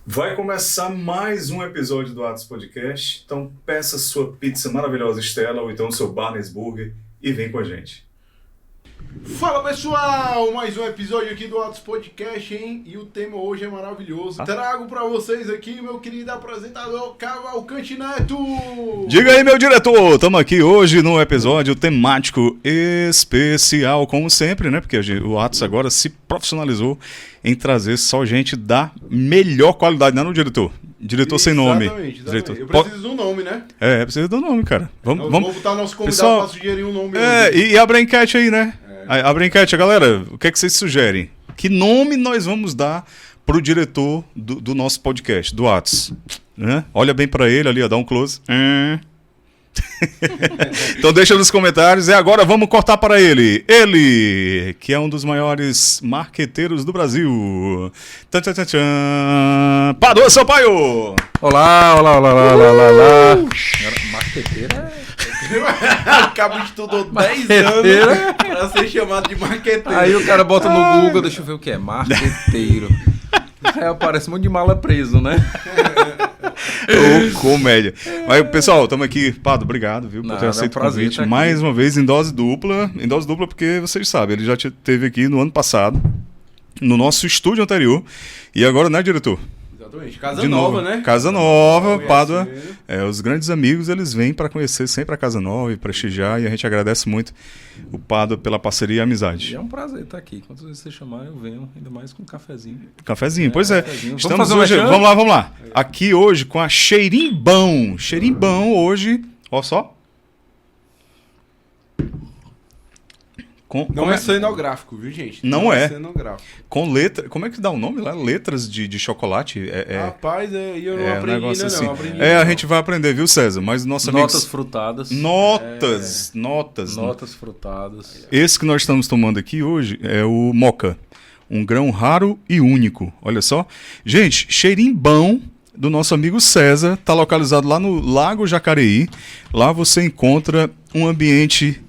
Vai começar mais um episódio do Atos Podcast, então peça sua pizza maravilhosa Estela ou então seu Barnes Burger e vem com a gente. Fala pessoal, mais um episódio aqui do Atos Podcast, hein? E o tema hoje é maravilhoso. Trago pra vocês aqui meu querido apresentador Cavalcante Neto. Diga aí, meu diretor, estamos aqui hoje num episódio temático especial, como sempre, né? Porque o Atos agora se profissionalizou em trazer só gente da melhor qualidade, não é, diretor? Diretor sem nome. Exatamente. Diretor. Eu preciso de um nome, né? Precisa do nome, cara. Vamos botar nosso convidado Pessoal, pra sugerir um nome hoje. E abre a enquete aí, né? Abre a enquete, galera. O que é que vocês sugerem? Que nome nós vamos dar pro diretor do nosso podcast, do Atos? Né? Olha bem pra ele ali, ó, dá um close. Então deixa nos comentários e agora vamos cortar para ele. Ele, que é um dos maiores marqueteiros do Brasil. Tchan, tchan, tchan, tchan. Padua Sampaio! Olá. Marqueteiro Cabo estudou 10 anos pra ser chamado de marqueteiro. Aí o cara bota no Google, deixa eu ver o que é, marqueteiro. Aí aparece um monte de mala preso, né? Comédia. Mas, pessoal, estamos aqui. Pado, obrigado, viu, por ter aceito o convite. Mais uma vez em dose dupla. Em dose dupla porque, vocês sabem, ele já esteve aqui no ano passado, no nosso estúdio anterior. E agora, né, diretor? Exatamente. Casa nova, né? Casa nova, Pádua. Os grandes amigos, eles vêm para conhecer sempre a Casa Nova e prestigiar. E a gente agradece muito o Pádua pela parceria e amizade. E é um prazer estar aqui. Quantas vezes vocês chamarem, eu venho. Ainda mais com um cafezinho. Cafezinho, pois é. Cafezinho. Estamos hoje... Vamos lá. Aqui hoje com a Xerimbão. Xerimbão hoje... Ó só. Não é cenográfico, viu, gente? Não é. Cenográfico. Com letra... Como é que dá o nome lá? Letras de chocolate? Rapaz, eu não aprendi ainda assim. não. Aprendi a gente vai aprender, viu, César? Mas nossos amigos... Notas frutadas. Notas frutadas. Esse que nós estamos tomando aqui hoje é o Moca. Um grão raro e único. Olha só. Gente, Xerimbão do nosso amigo César. Está localizado lá no Lago Jacareí. Lá você encontra um ambiente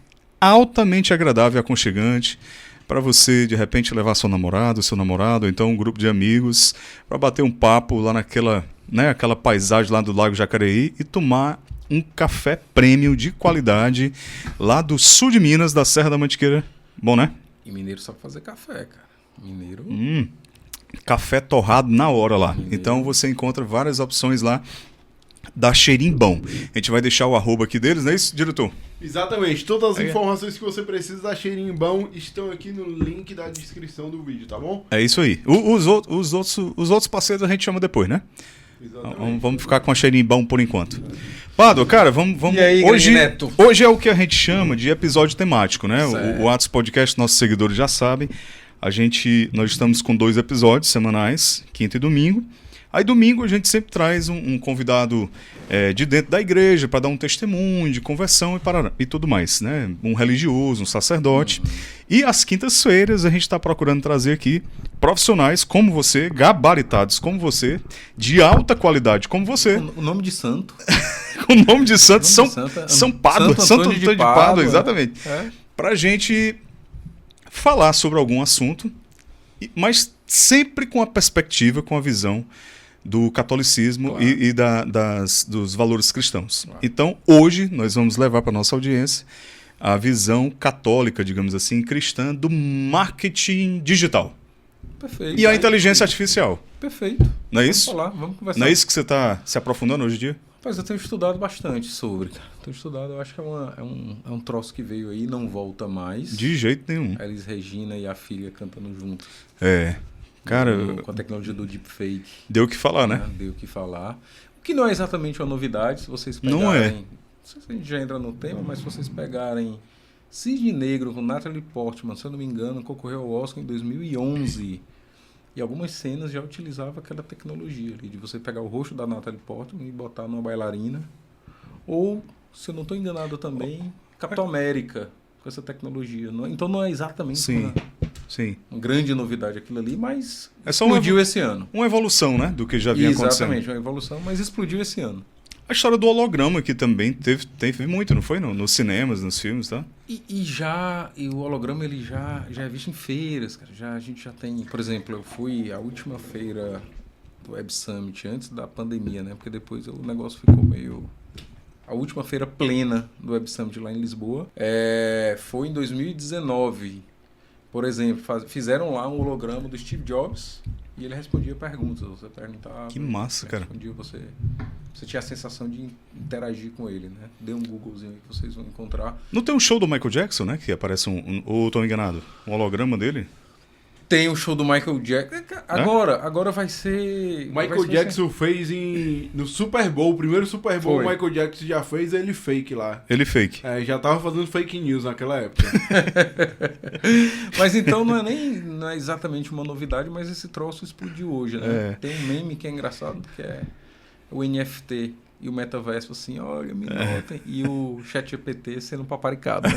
altamente agradável e aconchegante para você, de repente, levar seu namorado, ou então um grupo de amigos para bater um papo lá naquela, né, aquela paisagem lá do Lago Jacareí e tomar um café premium de qualidade lá do sul de Minas, da Serra da Mantiqueira. Bom, né? E mineiro sabe fazer café, cara. Mineiro... Café torrado na hora lá. Mineiro. Então você encontra várias opções lá da Xerimbão. A gente vai deixar o arroba aqui deles, não é isso, diretor? Exatamente. Todas as informações que você precisa da Xerimbão estão aqui no link da descrição do vídeo, tá bom? É isso aí. Os outros parceiros a gente chama depois, né? Exatamente. Vamos ficar com a Xerimbão por enquanto. Pado, cara, vamos. E aí, Neto? Hoje é o que a gente chama de episódio temático, né? Certo. O Atos Podcast, nossos seguidores já sabem. Nós estamos com 2 episódios semanais, quinta e domingo. Aí domingo a gente sempre traz um convidado de dentro da igreja para dar um testemunho de conversão e tudo mais, né? Um religioso, um sacerdote. E às quintas-feiras a gente está procurando trazer aqui profissionais como você, gabaritados como você, de alta qualidade como você. O nome de santo. Com o nome de santo, São Pádua, Santo Antônio de Pádua, exatamente. Para a gente falar sobre algum assunto, mas sempre com a perspectiva, com a visão do catolicismo, claro, e dos valores cristãos. Claro. Então, hoje, nós vamos levar para a nossa audiência a visão católica, digamos assim, cristã, do marketing digital. Perfeito. E a inteligência artificial. Perfeito. Não é isso? Vamos falar, vamos conversar. Não é isso que você está se aprofundando hoje em dia? Rapaz, eu tenho estudado bastante sobre. Eu acho que é um troço que veio aí, não volta mais. De jeito nenhum. A Elis Regina e a filha cantando juntos. Cara, com a tecnologia do deepfake. Deu o que falar, né? Deu o que falar. O que não é exatamente uma novidade, se vocês pegarem... Não é. Não sei se a gente já entra no tema, mas se vocês pegarem Cisne Negro com Natalie Portman, se eu não me engano, concorreu ao Oscar em 2011. E algumas cenas já utilizavam aquela tecnologia ali, de você pegar o rosto da Natalie Portman e botar numa bailarina. Ou, se eu não estou enganado também, Capitão América com essa tecnologia. Então não é exatamente uma grande novidade aquilo ali, mas explodiu esse ano. Uma evolução, né, do que já vinha acontecendo. Exatamente, uma evolução, mas explodiu esse ano. A história do holograma que também teve muito, não foi? Nos cinemas, nos filmes, tá? E o holograma ele já é visto em feiras, cara. A gente já tem, por exemplo, eu fui a última feira do Web Summit, antes da pandemia, né? Porque depois o negócio ficou meio... A última feira plena do Web Summit lá em Lisboa foi em 2019. Por exemplo, fizeram lá um holograma do Steve Jobs e ele respondia perguntas. Você perguntava... Que massa, cara. Respondia, você tinha a sensação de interagir com ele, né? Dê um Googlezinho aí que vocês vão encontrar. Não tem um show do Michael Jackson, né? Que aparece ou estou enganado? Um holograma dele? Tem o show do Michael Jackson. Agora vai ser... Michael Jackson fez no Super Bowl, o primeiro Super Bowl Foi. o Michael Jackson já fez ele fake lá. Ele fake. Já tava fazendo fake news naquela época. Mas então não é exatamente uma novidade, mas esse troço explodiu hoje, né? É. Tem um meme que é engraçado, que é o NFT e o metaverso assim, olha, me notem, e o ChatGPT sendo paparicado, né?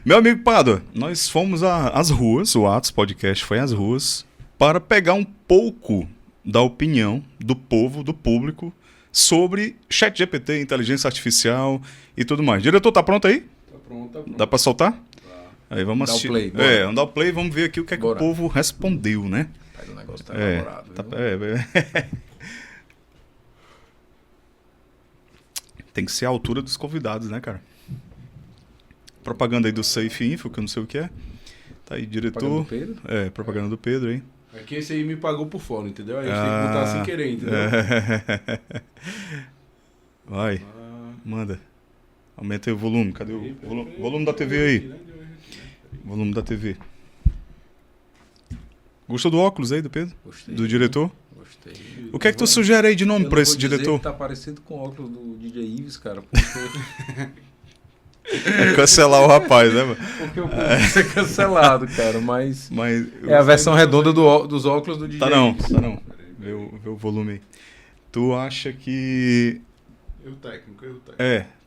Meu amigo Pádua, nós fomos às ruas, o Atos Podcast foi às ruas, para pegar um pouco da opinião do povo, do público, sobre ChatGPT, inteligência artificial e tudo mais. Diretor, tá pronto aí? Tá pronto. Dá para soltar? Aí vamos Dá o assistir. play, bora. Vamos dar o play e vamos ver aqui o que é que o Bora. povo respondeu, né? Mas o negócio tá elaborado, viu? Tem que ser a altura dos convidados, né, cara? Propaganda aí do Safe Info, que eu não sei o que é. Tá aí, diretor. Propaganda do Pedro? Propaganda do Pedro aí. Aqui esse aí me pagou por fora, entendeu? A gente tem que botar sem querer, entendeu? Vai, manda. Aumenta aí o volume. Cadê o volume da TV aí? Volume da TV. Gostou do óculos aí do Pedro? Gostei. Do diretor? Gostei. O que é que tu sugere aí de nome Eu pra não esse vou dizer diretor? que tá parecido com o óculos do DJ Ives, cara, porque Cancelar o rapaz, né, mano? o povo vai ser cancelado, cara, mas Mas é a versão redonda dos óculos do DJ Tá não, Ives. tá não. Vê o volume aí. Tu acha que... Erro técnico.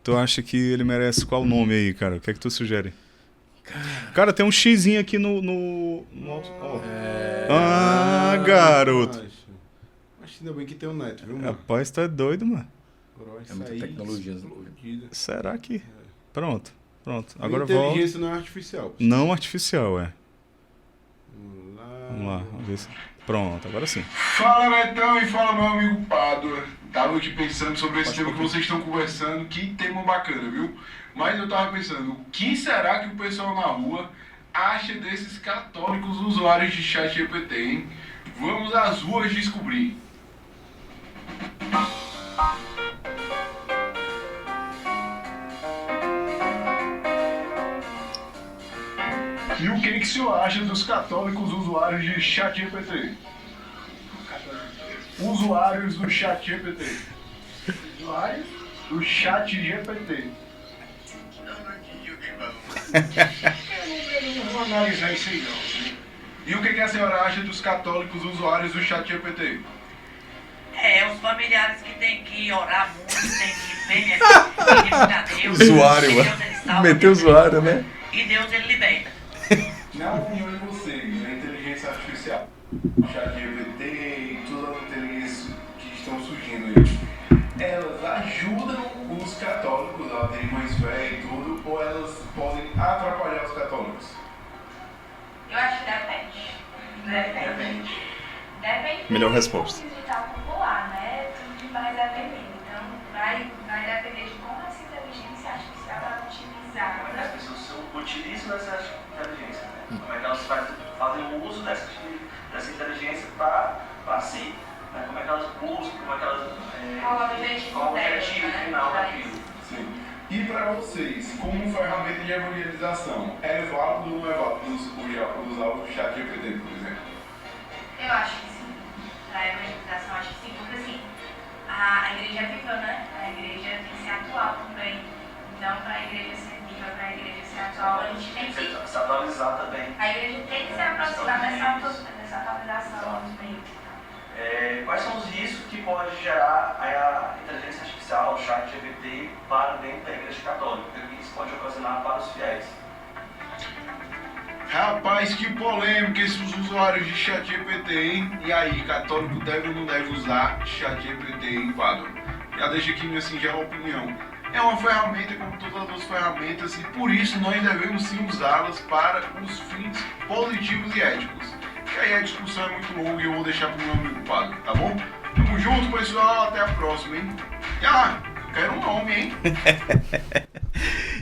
Tu acha que ele merece qual nome aí, cara? O que é que tu sugere? Cara, tem um xizinho aqui no alto. Ó. Garoto. Mas ainda bem que tem um neto, viu, mano? Rapaz, tá doido, mano. É muita tecnologia. Explodida. Será que... Pronto. A Agora volta. inteligência não é artificial. Não artificial, é. Vamos Vamos lá, vamos ver se... Pronto, agora sim. Fala, Betão, e fala, meu amigo Pádua. Tava aqui pensando sobre esse tema que vocês estão conversando. Que tema bacana, viu? Mas eu tava pensando, o que será que o pessoal na rua acha desses católicos usuários de ChatGPT, hein? Vamos às ruas descobrir. E o que o senhor acha dos católicos usuários de ChatGPT? Usuários do ChatGPT. Usuários do ChatGPT. Eu não vou analisar isso aí não. E o que a senhora acha dos católicos usuários do ChatGPT? Os familiares que tem que orar muito, tem que pedir a Deus. Usuário, e mano. Deus, ele salva, Meteu Deus, usuário, ele né? cura, E Deus ele liberta. Na opinião de vocês, a inteligência artificial, ChatGPT e todas as inteligências que estão surgindo aí, elas ajudam os católicos a terem mais fé e tudo, ou elas podem atrapalhar os católicos? Eu acho que depende. Depende Melhor do resposta. digital popular, né? Tudo vai depender. Então, vai depender de como essa inteligência artificial vai utilizar. Como é que as pessoas utilizam essa inteligência, né? Como é que elas fazem o uso dessa inteligência para si, né? Como é que elas buscam, como é que elas... Qual o objetivo dela, final né? daquilo. Sim. E para vocês, como ferramenta de evangelização, é válido ou não é válido usar o ChatGPT, por exemplo? Eu acho que sim. Para evangelização, acho que sim. Porque assim, a igreja é viva, né? A igreja tem que ser atual também. Então, para a igreja ser viva, para a igreja ser atual, a gente tem que... Se atualizar também. A igreja tem que se aproximar dessa atualização dos meios. Quais são os riscos que pode gerar a inteligência artificial, o ChatGPT, para dentro da igreja católica? O que isso pode ocasionar para os fiéis? Rapaz, que polêmica esses usuários de ChatGPT, hein? E aí, católico deve ou não deve usar ChatGPT, hein, Pádua? Já deixa aqui minha singela opinião. É uma ferramenta como todas as outras ferramentas e por isso nós devemos sim usá-las para os fins positivos e éticos. que aí a discussão é muito longa e eu vou deixar pro meu amigo Pado, tá bom? Tamo junto, pessoal, até a próxima, hein? Quero um nome, hein?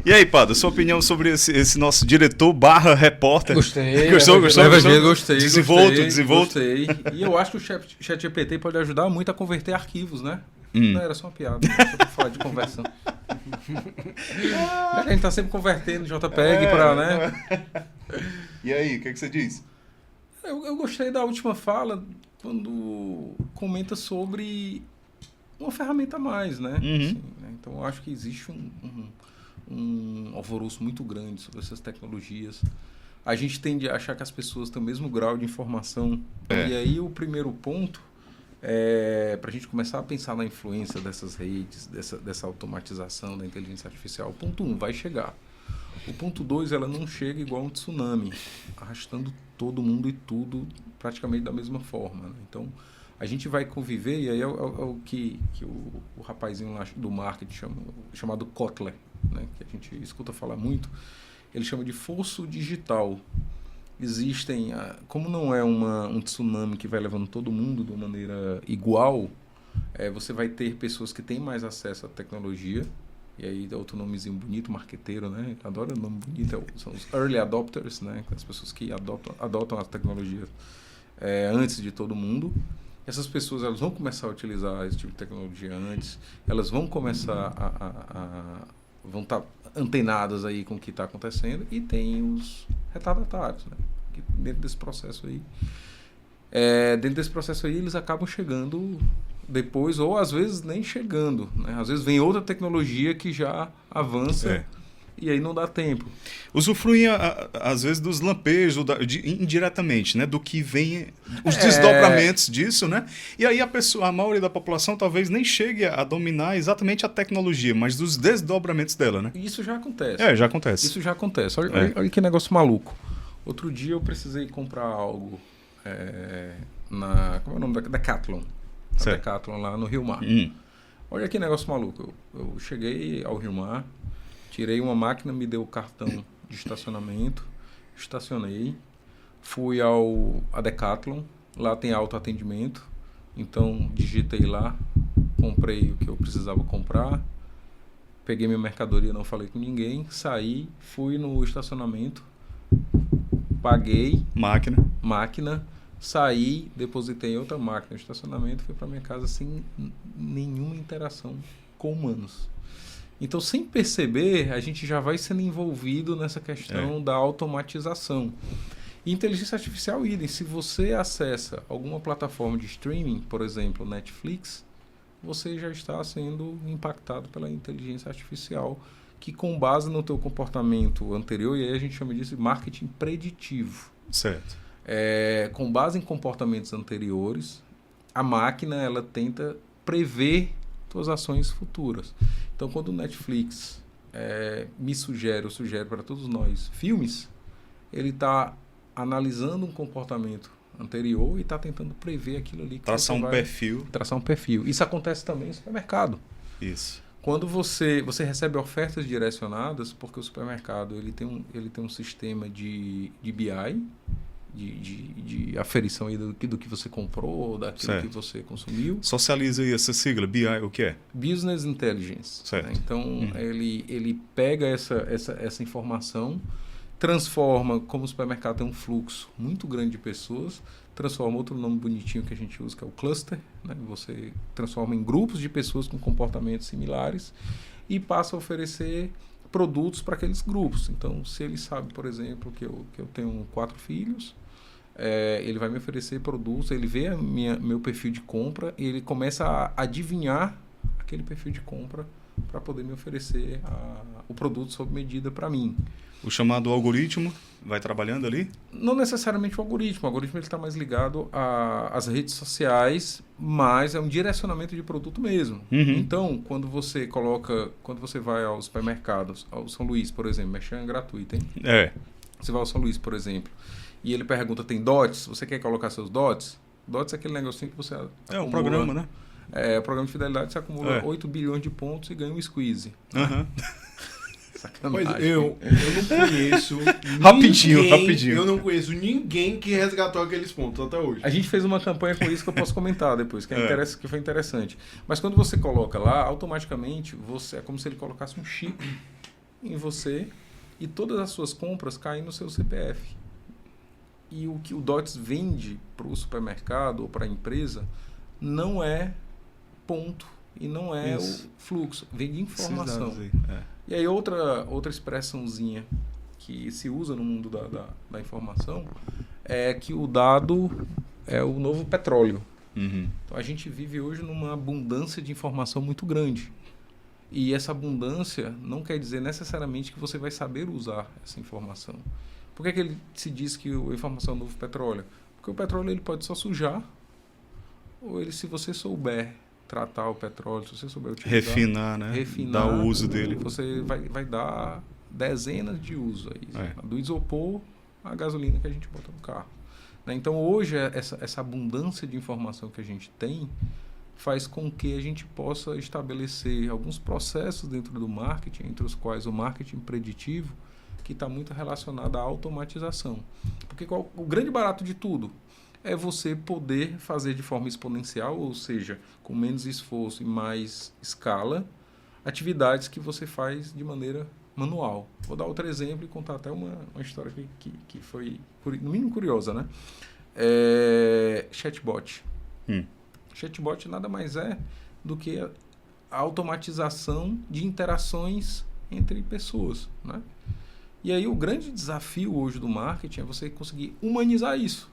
E aí, Pado, sua opinião sobre esse nosso diretor / repórter? Gostei. Gostou? Gostei. Desenvolto. Gostei. E eu acho que o ChatGPT pode ajudar muito a converter arquivos, né? Não era só uma piada, só pra falar de conversão. A gente tá sempre convertendo JPEG pra, né? E aí, o que você diz? Eu gostei da última fala quando comenta sobre uma ferramenta a mais, né? Assim, né? Então, eu acho que existe um alvoroço muito grande sobre essas tecnologias. A gente tende a achar que as pessoas têm o mesmo grau de informação. E aí, o primeiro ponto para a gente começar a pensar na influência dessas redes, dessa automatização da inteligência artificial. O ponto 1, vai chegar. O ponto 2, ela não chega igual um tsunami, arrastando todo mundo e tudo praticamente da mesma forma, né? Então, a gente vai conviver, e aí é o que o rapazinho lá do marketing chamado Kotler, né, que a gente escuta falar muito, ele chama de fosso digital. Existem, como não é um tsunami que vai levando todo mundo de uma maneira igual, você vai ter pessoas que têm mais acesso à tecnologia, e aí é outro nomezinho bonito, marqueteiro, né? Adoro o nome bonito, são os early adopters, né? As pessoas que adotam a tecnologia antes de todo mundo. Essas pessoas, elas vão começar a utilizar esse tipo de tecnologia antes, elas vão começar vão estar antenadas aí com o que está acontecendo, e tem os retardatários, né? Que dentro desse processo aí, eles acabam chegando depois, ou às vezes nem chegando, né? Às vezes vem outra tecnologia que já avança e aí não dá tempo. Usufruem, às vezes, dos lampejos, indiretamente, né? Do que vem, os desdobramentos disso, né? E aí a maioria da população talvez nem chegue a dominar exatamente a tecnologia, mas dos desdobramentos dela, né? Isso já acontece. Já acontece. Isso já acontece. Olha que negócio maluco. Outro dia eu precisei comprar algo como é o nome da Decathlon? A Decathlon lá no Rio Mar. Olha que negócio maluco. Eu cheguei ao Rio Mar, tirei uma máquina, me deu o cartão de estacionamento, estacionei, fui a Decathlon, lá tem autoatendimento, então digitei lá, comprei o que eu precisava comprar, peguei minha mercadoria, não falei com ninguém, saí, fui no estacionamento, paguei máquina, saí, depositei em outra máquina no estacionamento, fui para minha casa sem nenhuma interação com humanos. Então, sem perceber, a gente já vai sendo envolvido nessa questão da automatização. E inteligência artificial, idem. Se você acessa alguma plataforma de streaming, por exemplo, Netflix, você já está sendo impactado pela inteligência artificial, que com base no teu comportamento anterior, e aí a gente chama disso de marketing preditivo. Certo. Com base em comportamentos anteriores, a máquina ela tenta prever suas ações futuras. Então, quando o Netflix me sugere para todos nós filmes, ele está analisando um comportamento anterior e está tentando prever aquilo ali. Que traçar um perfil. Isso acontece também no supermercado. Isso. Quando você recebe ofertas direcionadas, porque o supermercado ele tem um sistema de BI, de aferição aí do que você comprou, daquilo que você consumiu. Socializa aí essa sigla, BI, o que é? Business Intelligence. Certo. Né? Então, ele pega essa informação, transforma, como o supermercado tem um fluxo muito grande de pessoas, transforma outro nome bonitinho que a gente usa, que é o cluster, né? Você transforma em grupos de pessoas com comportamentos similares e passa a oferecer produtos para aqueles grupos. Então, se ele sabe, por exemplo, que eu tenho 4 filhos, ele vai me oferecer produtos, ele vê meu perfil de compra e ele começa a adivinhar aquele perfil de compra para poder me oferecer o produto sob medida para mim. O chamado algoritmo vai trabalhando ali? Não necessariamente o algoritmo está mais ligado às redes sociais, mas é um direcionamento de produto mesmo. Então, quando você vai aos supermercados, ao São Luís, por exemplo, merchan gratuito, hein? Você vai ao São Luís, por exemplo, e ele pergunta, tem dots? Você quer colocar seus dots? Dots é aquele negocinho que você acumula. É um programa, né? O programa de fidelidade, você acumula 8 bilhões de pontos e ganha um squeeze. Sacanagem. Pois eu não conheço Rapidinho. Eu não conheço ninguém que resgatou aqueles pontos até hoje. A gente fez uma campanha com isso que eu posso comentar depois, que foi interessante. Mas quando você coloca lá, automaticamente é como se ele colocasse um chip em você e todas as suas compras caem no seu CPF. E o que o DOTS vende para o supermercado ou para a empresa não é ponto e não é Isso. o fluxo, vende informação. Esses dados aí, E aí outra expressãozinha que se usa no mundo da informação é que o dado é o novo petróleo. Uhum. Então a gente vive hoje numa abundância de informação muito grande. E essa abundância não quer dizer necessariamente que você vai saber usar essa informação. Por que ele se diz que a informação é o novo petróleo? Porque o petróleo ele pode só sujar, ou ele, se você souber tratar o petróleo, se você souber utilizar, Refinar, né? refinar, Dar o uso dele. você vai dar dezenas de usos aí. É. Do isopor à gasolina que a gente bota no carro. Né? Então hoje essa abundância de informação que a gente tem faz com que a gente possa estabelecer alguns processos dentro do marketing, entre os quais o marketing preditivo, que está muito relacionado à automatização. Porque o grande barato de tudo é você poder fazer de forma exponencial, ou seja, com menos esforço e mais escala, atividades que você faz de maneira manual. Vou dar outro exemplo e contar até uma história que foi, no mínimo, curiosa, né? Chatbot. Chatbot nada mais é do que a automatização de interações entre pessoas, né? E aí o grande desafio hoje do marketing é você conseguir humanizar isso.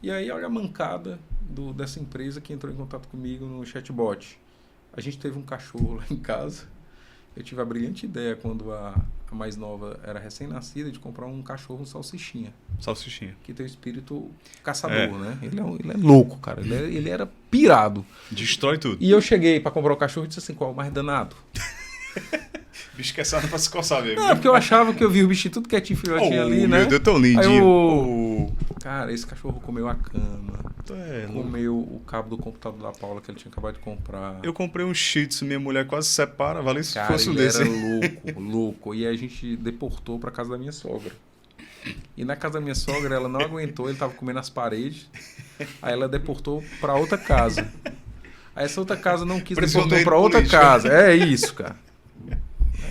E aí olha a mancada dessa empresa que entrou em contato comigo no chatbot. A gente teve um cachorro lá em casa. Eu tive a brilhante ideia, quando a mais nova era recém-nascida, de comprar um cachorro salsichinha. Salsichinha. Que tem o espírito caçador, né? Ele é louco, cara. Ele era pirado. Destrói tudo. E eu cheguei para comprar o cachorro e disse assim, qual é o mais danado? Bicho que é sado pra se coçar mesmo. Não, porque eu achava que eu vi o bichinho tudo quietinho, filhotinho ali, né? Meu Deus, tão lindinho. Cara, esse cachorro comeu a cama, louco. comeu o cabo do computador da Paula que ele tinha acabado de comprar. Eu comprei um Shih Tzu, minha mulher quase separa, valeu se Cara, fosse um ele desse. era louco. E aí a gente deportou pra casa da minha sogra. E na casa da minha sogra, ela não aguentou, ele tava comendo as paredes. Aí ela deportou pra outra casa. Aí essa outra casa não quis, deportou pra outra casa. É isso, cara.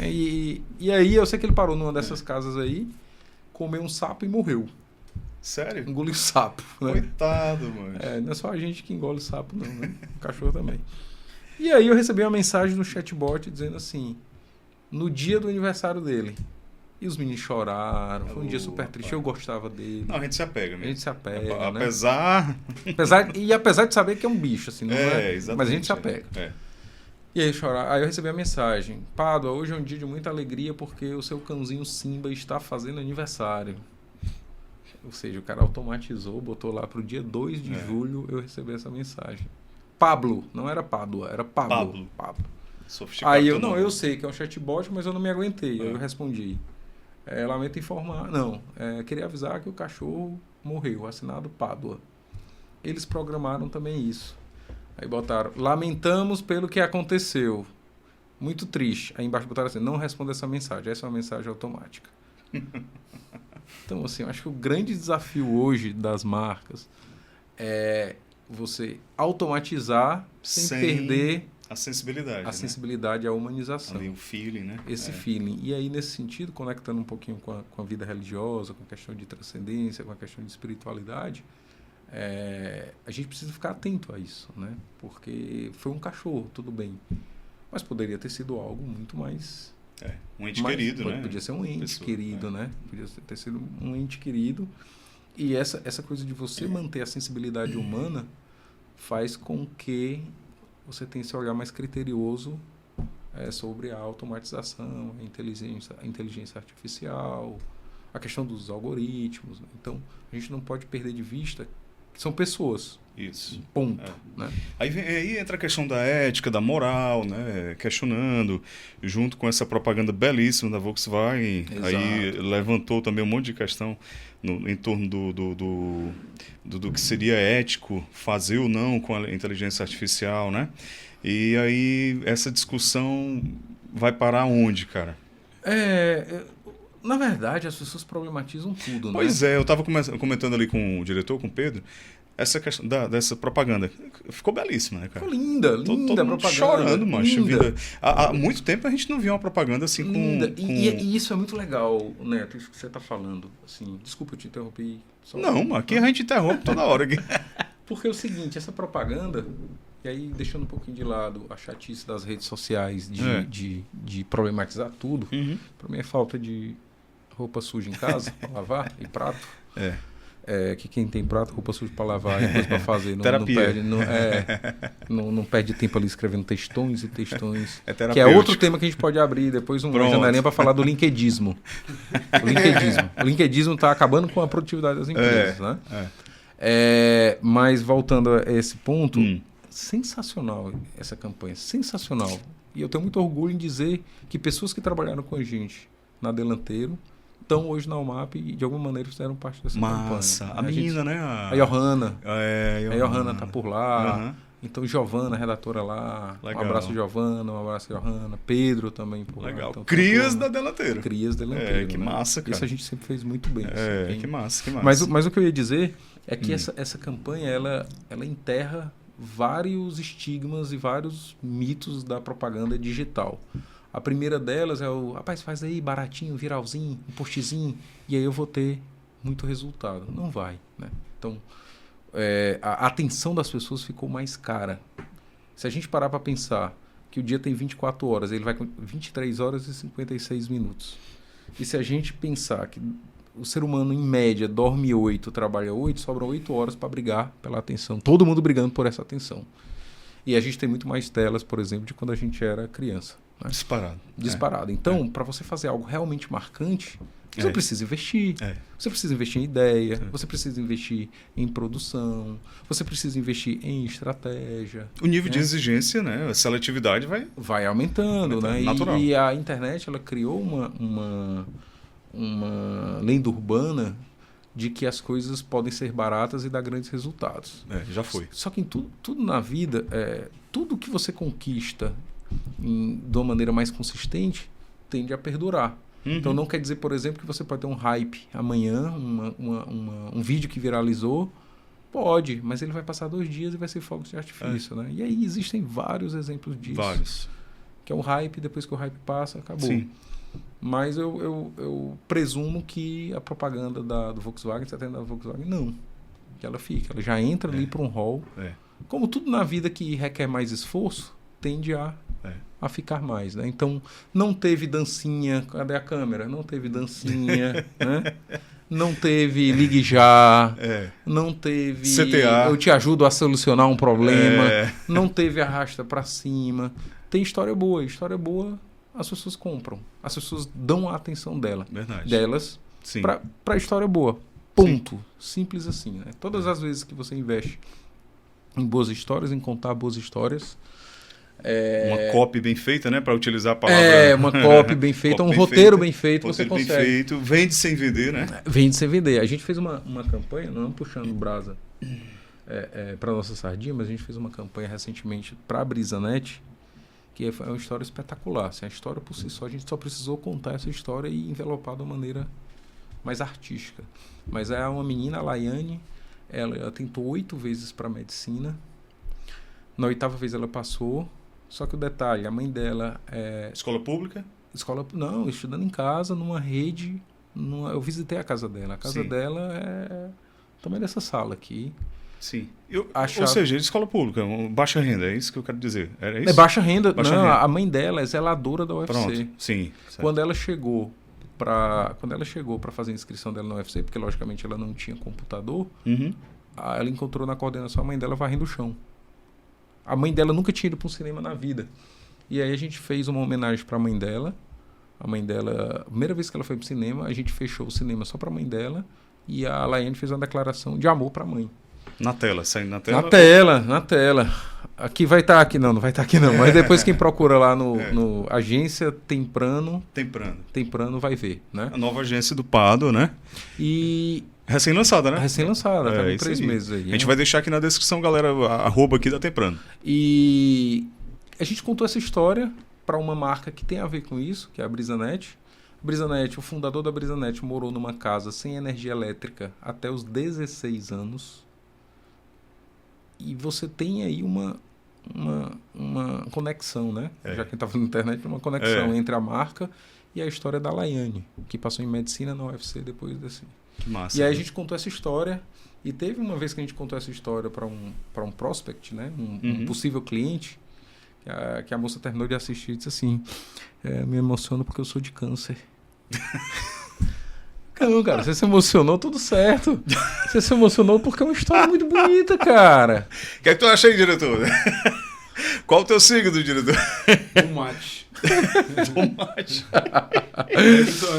E aí eu sei que ele parou numa dessas casas aí, comeu um sapo e morreu. Sério? Engoliu sapo, né? Coitado, mano. Não é só a gente que engole sapo, não, né? O cachorro também. E aí eu recebi uma mensagem no chatbot dizendo assim, no dia do aniversário dele. E os meninos choraram, foi um dia super triste, eu gostava dele. Não, a gente se apega A mesmo. gente se apega, né? Apesar de saber que é um bicho, assim, não é? exatamente. Mas a gente se apega. É. E aí aí eu recebi a mensagem, Pádua, hoje é um dia de muita alegria porque o seu cãozinho Simba está fazendo aniversário. Ou seja, o cara automatizou, botou lá para o dia 2 de julho eu recebi essa mensagem. Pablo, não era Pádua, era Pablo. Sofisticado. Aí eu sei que é um chatbot, mas eu não me aguentei. Aí eu respondi, lamento informar, queria avisar que o cachorro morreu, assinado Pádua. Eles programaram também isso. Aí botaram, lamentamos pelo que aconteceu. Muito triste. Aí embaixo botaram assim, não responda essa mensagem. Essa é uma mensagem automática. Então, assim, eu acho que o grande desafio hoje das marcas é você automatizar sem perder a sensibilidade. a sensibilidade e a humanização. Ali, o feeling, né? Esse feeling. E aí, nesse sentido, conectando um pouquinho com a vida religiosa, com a questão de transcendência, com a questão de espiritualidade, a gente precisa ficar atento a isso, né? Porque foi um cachorro, tudo bem. Mas poderia ter sido algo muito mais... um ente querido, né? Podia ser um ente querido, né? Podia ter sido um ente querido. E essa coisa de você manter a sensibilidade humana faz com que você tenha esse olhar mais criterioso sobre a automatização, a inteligência artificial, a questão dos algoritmos. Então, a gente não pode perder de vista que são pessoas. Isso. Ponto. Né? Aí entra a questão da ética, da moral, né? Questionando, junto com essa propaganda belíssima da Volkswagen. Exato. Aí levantou também um monte de questão em torno do que seria ético fazer ou não com a inteligência artificial, né? E aí essa discussão vai parar onde, cara? Na verdade, as pessoas problematizam tudo, né? Pois é, eu estava comentando ali com o diretor, com o Pedro, essa questão dessa propaganda. Ficou belíssima, né, cara? Ficou linda, Todo linda mundo propaganda. chorando, macho. Linda. Há muito tempo a gente não via uma propaganda assim Linda. com... E isso é muito legal, Neto, isso que você está falando. Assim, desculpa, eu te interrompi. Não, aqui a gente interrompe toda hora. Aqui. Porque é o seguinte, essa propaganda, e aí deixando um pouquinho de lado a chatice das redes sociais de problematizar tudo, para mim é falta de roupa suja em casa para lavar e prato. Que quem tem prato, roupa suja para lavar e coisa para fazer, não perde tempo ali escrevendo textões e textões. Que é outro tema que a gente pode abrir depois uma janelinha para falar do linkedismo. O linkedismo está acabando com a produtividade das empresas, né? Mas voltando a esse ponto, sensacional essa campanha, sensacional. E eu tenho muito orgulho em dizer que pessoas que trabalharam com a gente na Delanteiro estão hoje na UMAP e de alguma maneira fizeram parte dessa Massa. campanha. A menina, né? A Johanna. A Johanna está por lá. Então, Giovana, redatora lá. Legal. Um abraço, Giovana. Um abraço, Johanna. Pedro também por lá. Legal. Então, Crias da Delanteiro. Crias Delanteiro. Que massa, cara. Isso a gente sempre fez muito bem. Assim, que massa, que massa. Mas o que eu ia dizer é que essa campanha, ela enterra vários estigmas e vários mitos da propaganda digital. A primeira delas é rapaz, faz aí baratinho, viralzinho, um postzinho, e aí eu vou ter muito resultado. Não vai, né? Então, a atenção das pessoas ficou mais cara. Se a gente parar para pensar que o dia tem 24 horas, ele vai com 23 horas e 56 minutos. E se a gente pensar que o ser humano, em média, dorme 8, trabalha 8, sobram 8 horas para brigar pela atenção. Todo mundo brigando por essa atenção. E a gente tem muito mais telas, por exemplo, de quando a gente era criança. Né? Disparado. Então, para você fazer algo realmente marcante, você precisa investir. Você precisa investir em ideia, você precisa investir em produção, você precisa investir em estratégia. O nível de exigência, né? A seletividade vai aumentando, né? Natural. E a internet, ela criou uma lenda urbana de que as coisas podem ser baratas e dar grandes resultados. Já foi. Só que em tudo na vida, tudo que você conquista de uma maneira mais consistente tende a perdurar. Então não quer dizer, por exemplo, que você pode ter um hype amanhã, um vídeo que viralizou, pode, mas ele vai passar 2 dias e vai ser fogo de artifício. Né? E aí existem vários exemplos disso. Vários. Que é um hype, depois que o hype passa, acabou. Sim. Mas eu presumo que a propaganda do Volkswagen, você tá da Volkswagen, não. Que ela fica, ela já entra ali para um hall. Como tudo na vida que requer mais esforço, tende a ficar mais. Né? Então, não teve dancinha, cadê a câmera? Não teve dancinha, né? Não teve ligue já, não teve CTA. Eu te ajudo a solucionar um problema, não teve arrasta para cima. Tem história boa, as pessoas compram, as pessoas dão a atenção delas para a história boa. Ponto. Simples assim. Né? Todas as vezes que você investe em boas histórias, em contar boas histórias, uma copy bem feita, né? Para utilizar a palavra. Uma copy bem feita, um roteiro bem feito, você consegue. Bem feito, vende sem vender, né? Vende sem vender. A gente fez uma campanha, não puxando brasa para nossa sardinha, mas a gente fez uma campanha recentemente para a Brisanet, que é uma história espetacular. Assim, a história por si só, a gente só precisou contar essa história e envelopar de uma maneira mais artística. Mas é uma menina, a Laiane, ela tentou 8 vezes para medicina. Na 8ª vez ela passou. Só que o detalhe, a mãe dela Escola pública? Não, estudando em casa, numa rede. Eu visitei a casa dela. A casa dela é também dessa sala aqui. Sim. Ou seja, escola pública, baixa renda, é isso que eu quero dizer. Era isso? Baixa renda. Renda. A mãe dela é zeladora da UFC. Pronto, sim. Certo. Quando ela chegou para fazer a inscrição dela na UFC, porque logicamente ela não tinha computador, ela encontrou na coordenação a mãe dela varrendo o chão. A mãe dela nunca tinha ido para um cinema na vida. E aí a gente fez uma homenagem para a mãe dela. A mãe dela, a primeira vez que ela foi para o cinema, a gente fechou o cinema só para a mãe dela. E a Laiane fez uma declaração de amor para a mãe. Na tela, saindo na tela? Na tela. Aqui vai estar, aqui não vai estar aqui não. Mas depois quem procura lá no agência Temprano vai ver, né? A nova agência do Pado, né? E... Recém-lançada, né? Recém-lançada, tá com 3 meses aí. A gente vai deixar aqui na descrição, galera, a arroba aqui da Temprano. E a gente contou essa história para uma marca que tem a ver com isso, que é a Brisanet. BrisaNet, o fundador da BrisaNet morou numa casa sem energia elétrica até os 16 anos. E você tem aí uma conexão, né? Já que está falando na internet, uma conexão entre a marca e a história da Laiane, que passou em medicina na UFC depois desse. Que massa. E aí a gente contou essa história, e teve uma vez que a gente contou essa história para um prospect, né? Um possível cliente, que a moça terminou de assistir e disse assim, me emociono porque eu sou de câncer. Não, cara, você se emocionou, tudo certo. Você se emocionou porque é uma história muito bonita, cara. O que é que tu acha aí, diretor? Qual o teu signo, diretor? Tomate. Tomate.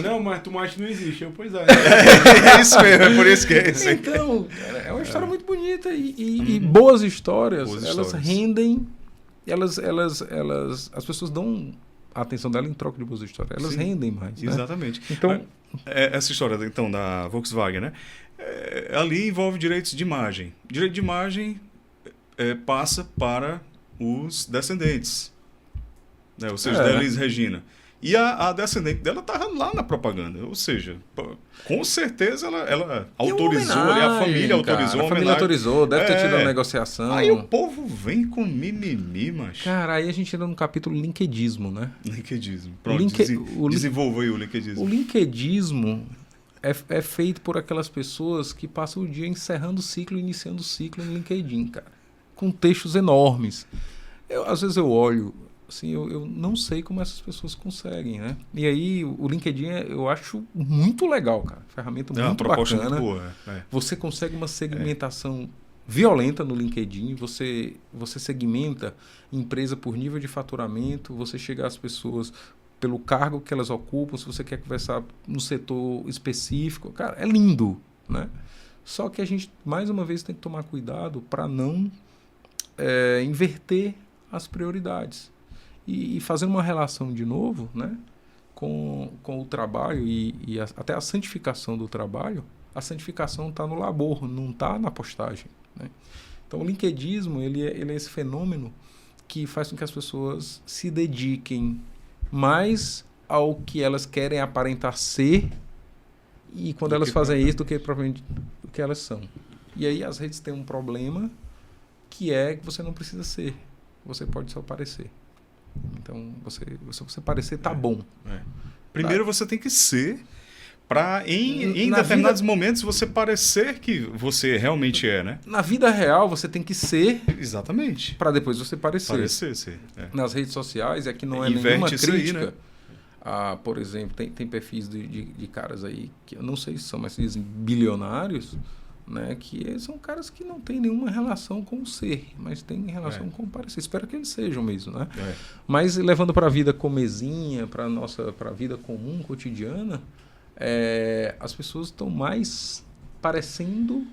Não, mas tomate não existe. Pois é. É isso mesmo, é por isso que é isso. Então, cara, é uma história muito bonita e boas histórias, elas rendem, as pessoas dão a atenção dela em troca de boas histórias, elas rendem mais. Né? Exatamente. Então, essa história então da Volkswagen, né? Ali envolve direitos de imagem. Direito de imagem passa para os descendentes, né? Ou seja, da Elis Regina. E a descendente dela estava lá na propaganda. Ou seja, com certeza ela autorizou, ali, a família autorizou. A família autorizou, deve ter tido uma negociação. Aí o povo vem com mimimi, mas... Cara, aí a gente entra no capítulo LinkedIsmo, né? LinkedIsmo. Pronto, desenvolva aí o LinkedIsmo. O LinkedIsmo é feito por aquelas pessoas que passam o dia encerrando o ciclo e iniciando o ciclo no LinkedIn, cara. Com textos enormes. Às vezes eu olho... Assim, eu não sei como essas pessoas conseguem, né? E aí, o LinkedIn eu acho muito legal, cara. Ferramenta muito bacana. Muito boa, Você consegue uma segmentação violenta no LinkedIn. Você segmenta empresa por nível de faturamento. Você chega às pessoas pelo cargo que elas ocupam. Se você quer conversar no setor específico. Cara, é lindo, né? Só que a gente, mais uma vez, tem que tomar cuidado para não inverter as prioridades. E fazendo uma relação de novo, né, com o trabalho e até a santificação do trabalho, a santificação está no labor, não está na postagem. Né? Então o LinkedIsmo ele é esse fenômeno que faz com que as pessoas se dediquem mais ao que elas querem aparentar ser e quando elas fazem isso do que provavelmente o que elas são. E aí as redes têm um problema que é que você não precisa ser, você pode só parecer. Então, você parecer tá bom. Primeiro você tem que ser para em determinados momentos você parecer que você realmente é, né? Na vida real você tem que ser. Exatamente. Para depois você parecer. Parecer, ser. Nas redes sociais é que não é Inverte nenhuma isso crítica. aí, né? Por exemplo, tem perfis de caras aí que eu não sei se são, mas se dizem bilionários, né, que são caras que não têm nenhuma relação com o ser, mas têm relação com o parecer. Espero que eles sejam mesmo, né? Mas levando para a vida comezinha, para a vida comum, cotidiana, as pessoas estão mais parecendo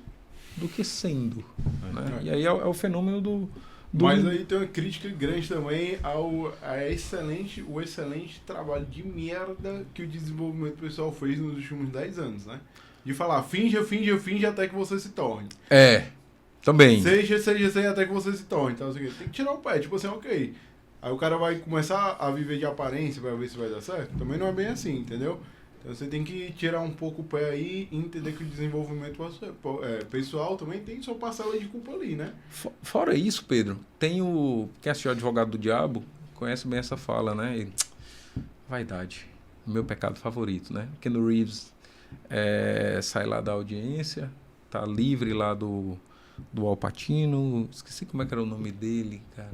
do que sendo. Né? E aí é o fenômeno do... Mas aí tem uma crítica grande também o excelente trabalho de merda que o desenvolvimento pessoal fez nos últimos 10 anos, né? De falar, finge até que você se torne. Também. Seja até que você se torne. Então, assim, tem que tirar o pé, tipo assim, ok. Aí o cara vai começar a viver de aparência pra ver se vai dar certo. Também não é bem assim, entendeu? Então você tem que tirar um pouco o pé aí e entender que o desenvolvimento pessoal também tem sua parcela de culpa ali, né? Fora isso, Pedro, quem assistiu Advogado do Diabo conhece bem essa fala, né? Vaidade, meu pecado favorito, né? Keanu Reeves sai lá da audiência, tá livre lá do Al Pacino, esqueci como é que era o nome dele, cara,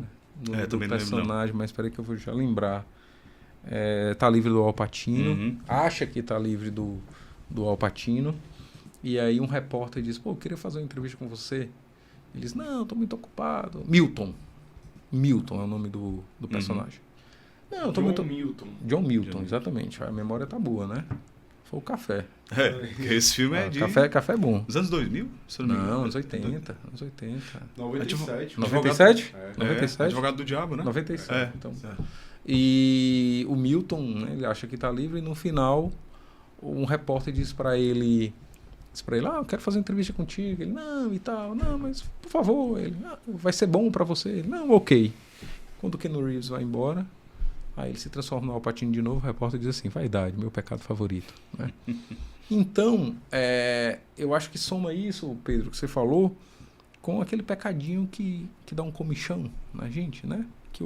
do personagem, mas espera aí que eu vou já lembrar. Tá livre do Al Pacino, acha que tá livre do Al Pacino, e aí um repórter diz, eu queria fazer uma entrevista com você. Ele diz, não, tô muito ocupado. Milton é o nome do personagem. Não, John Milton, exatamente. A memória tá boa, né? Foi o café. Esse filme é de... Café é bom. Os anos 2000? Não, anos 80. 97. 97? 97? Advogado do Diabo, né? 97. Então. E o Milton, né, ele acha que está livre e no final um repórter diz para ele, eu quero fazer uma entrevista contigo. Ele, não, e tal, não, mas por favor. Ele, vai ser bom para você. Ele, não, ok. Quando o Keanu Reeves vai embora, Aí ele se transforma no Al Pacino de novo, o repórter diz assim, vaidade, meu pecado favorito. Né? Então, eu acho que soma isso, Pedro, que você falou, com aquele pecadinho que dá um comichão na gente, né? Que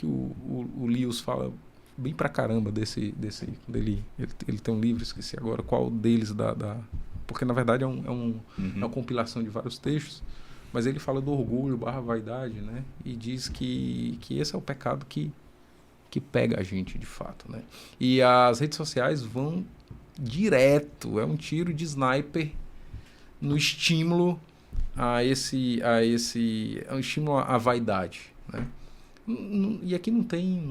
o Lewis fala bem pra caramba desse ele tem um livro, esqueci agora qual deles porque na verdade é uma compilação de vários textos, mas ele fala do orgulho / vaidade, né? E diz que esse é o pecado que pega a gente de fato, né? E as redes sociais vão direto, é um tiro de sniper no estímulo um estímulo à vaidade, né? E aqui não tem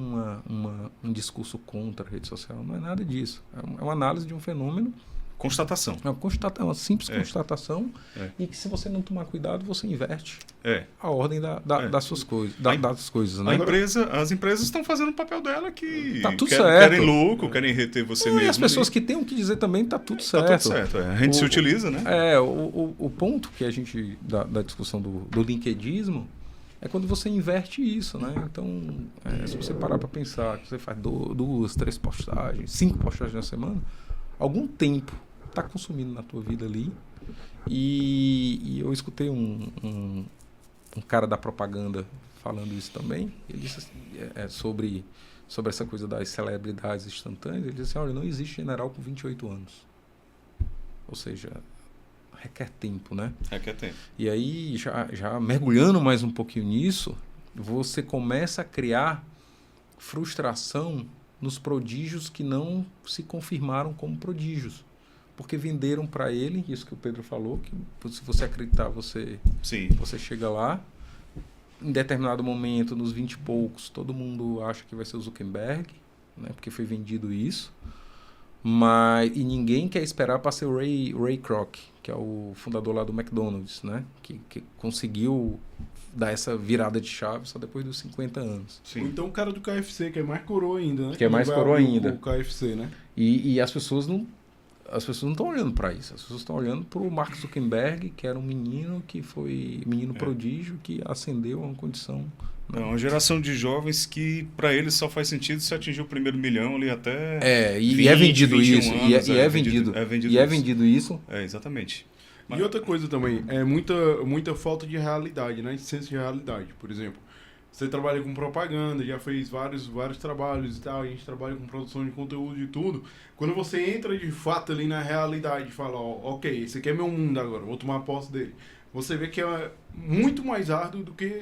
um discurso contra a rede social, não é nada disso. É uma análise de um fenômeno. Constatação. É uma simples constatação e que se você não tomar cuidado, você inverte a ordem das suas coisas, das coisas. Né? As empresas estão fazendo o papel dela que tá tudo certo. Querem lucro, querem reter você mesmo. E as pessoas que têm o que dizer também, tá tudo certo. Tá tudo certo, A gente se utiliza, né? O ponto que a gente, da discussão do linkedismo, é quando você inverte isso, né? Então, se você parar para pensar que você faz 2, 3 postagens, 5 postagens na semana, algum tempo está consumindo na tua vida ali. E eu escutei um cara da propaganda falando isso também. Ele disse assim, sobre essa coisa das celebridades instantâneas. Ele disse assim, olha, não existe general com 28 anos. Ou seja, requer tempo, né? Requer tempo. E aí, já mergulhando mais um pouquinho nisso, você começa a criar frustração nos prodígios que não se confirmaram como prodígios. Porque venderam para ele, isso que o Pedro falou, que se você acreditar, você chega lá. Em determinado momento, nos 20 e poucos, todo mundo acha que vai ser o Zuckerberg, né? Porque foi vendido isso. E ninguém quer esperar para ser o Ray Kroc, que é o fundador lá do McDonald's, né? Que conseguiu dar essa virada de chave só depois dos 50 anos. Sim. Ou então o cara do KFC, que é mais coroa ainda, né? Que é mais coroa ainda. O KFC, né? E as pessoas não estão olhando para isso. As pessoas estão olhando para o Mark Zuckerberg, que era um menino que foi prodígio, que ascendeu a uma condição... É uma geração de jovens que para eles só faz sentido se atingir o primeiro milhão ali até 20, é vendido 21 isso, anos, é vendido isso. Exatamente. E outra coisa também, é muita falta de realidade, né? De senso de realidade. Por exemplo, você trabalha com propaganda, já fez vários trabalhos e tal, a gente trabalha com produção de conteúdo e tudo. Quando você entra de fato ali na realidade e fala, ok, esse aqui é meu mundo agora, vou tomar posse dele. Você vê que é muito mais árduo do que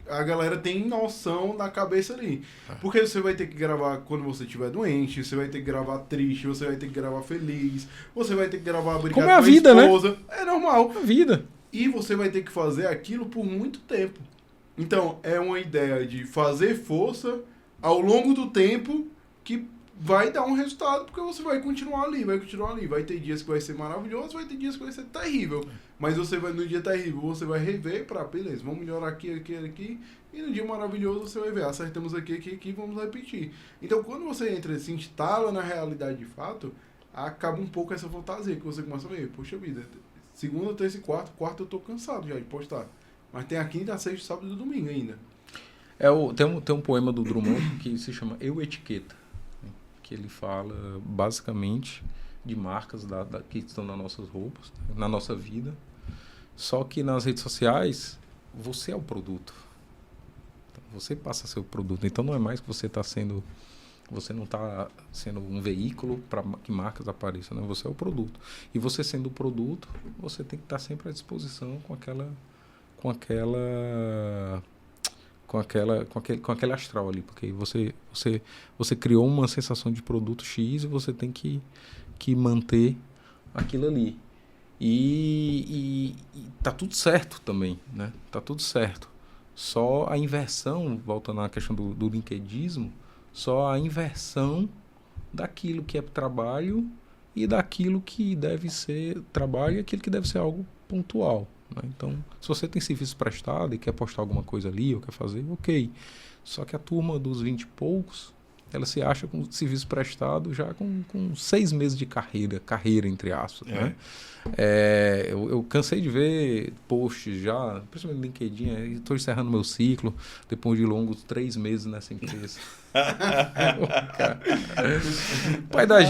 a galera tem noção na cabeça ali. Porque você vai ter que gravar quando você estiver doente, você vai ter que gravar triste, você vai ter que gravar feliz, você vai ter que gravar brigado com a vida, esposa. Né? É normal. A vida. E você vai ter que fazer aquilo por muito tempo. Então, é uma ideia de fazer força ao longo do tempo que vai dar um resultado, porque você vai continuar ali. Vai ter dias que vai ser maravilhoso, vai ter dias que vai ser terrível. Mas você vai, no dia terrível, você vai rever para, beleza, vamos melhorar aqui. E no dia maravilhoso você vai ver, acertamos aqui, vamos repetir. Então, quando você entra, se instala na realidade de fato, acaba um pouco essa fantasia, que você começa a ver, poxa vida, segunda, terça e quarta eu tô cansado já de postar. Mas tem a quinta, a sexta, sábado e domingo ainda. Tem um poema do Drummond que se chama Eu Etiqueta, que ele fala basicamente de marcas que estão nas nossas roupas, na nossa vida. Só que nas redes sociais, você é o produto. Você passa a ser o produto. Então não é mais que você está sendo... Você não está sendo um veículo para que marcas apareçam, né? Você é o produto. E você sendo o produto, você tem que estar sempre à disposição com aquele astral ali, porque você criou uma sensação de produto X e você tem que manter aquilo ali. E tá tudo certo também, né? Tá tudo certo. Só a inversão, voltando à questão do linkedismo, só a inversão daquilo que é trabalho e daquilo que deve ser trabalho e aquilo que deve ser algo pontual. Então, se você tem serviço prestado e quer postar alguma coisa ali ou quer fazer, ok. Só que a turma dos 20 e poucos ela se acha com serviço prestado já com 6 meses de carreira entre aspas, né? Eu cansei de ver posts já, principalmente no LinkedIn, estou encerrando meu ciclo, depois de longos 3 meses nessa empresa. Pai da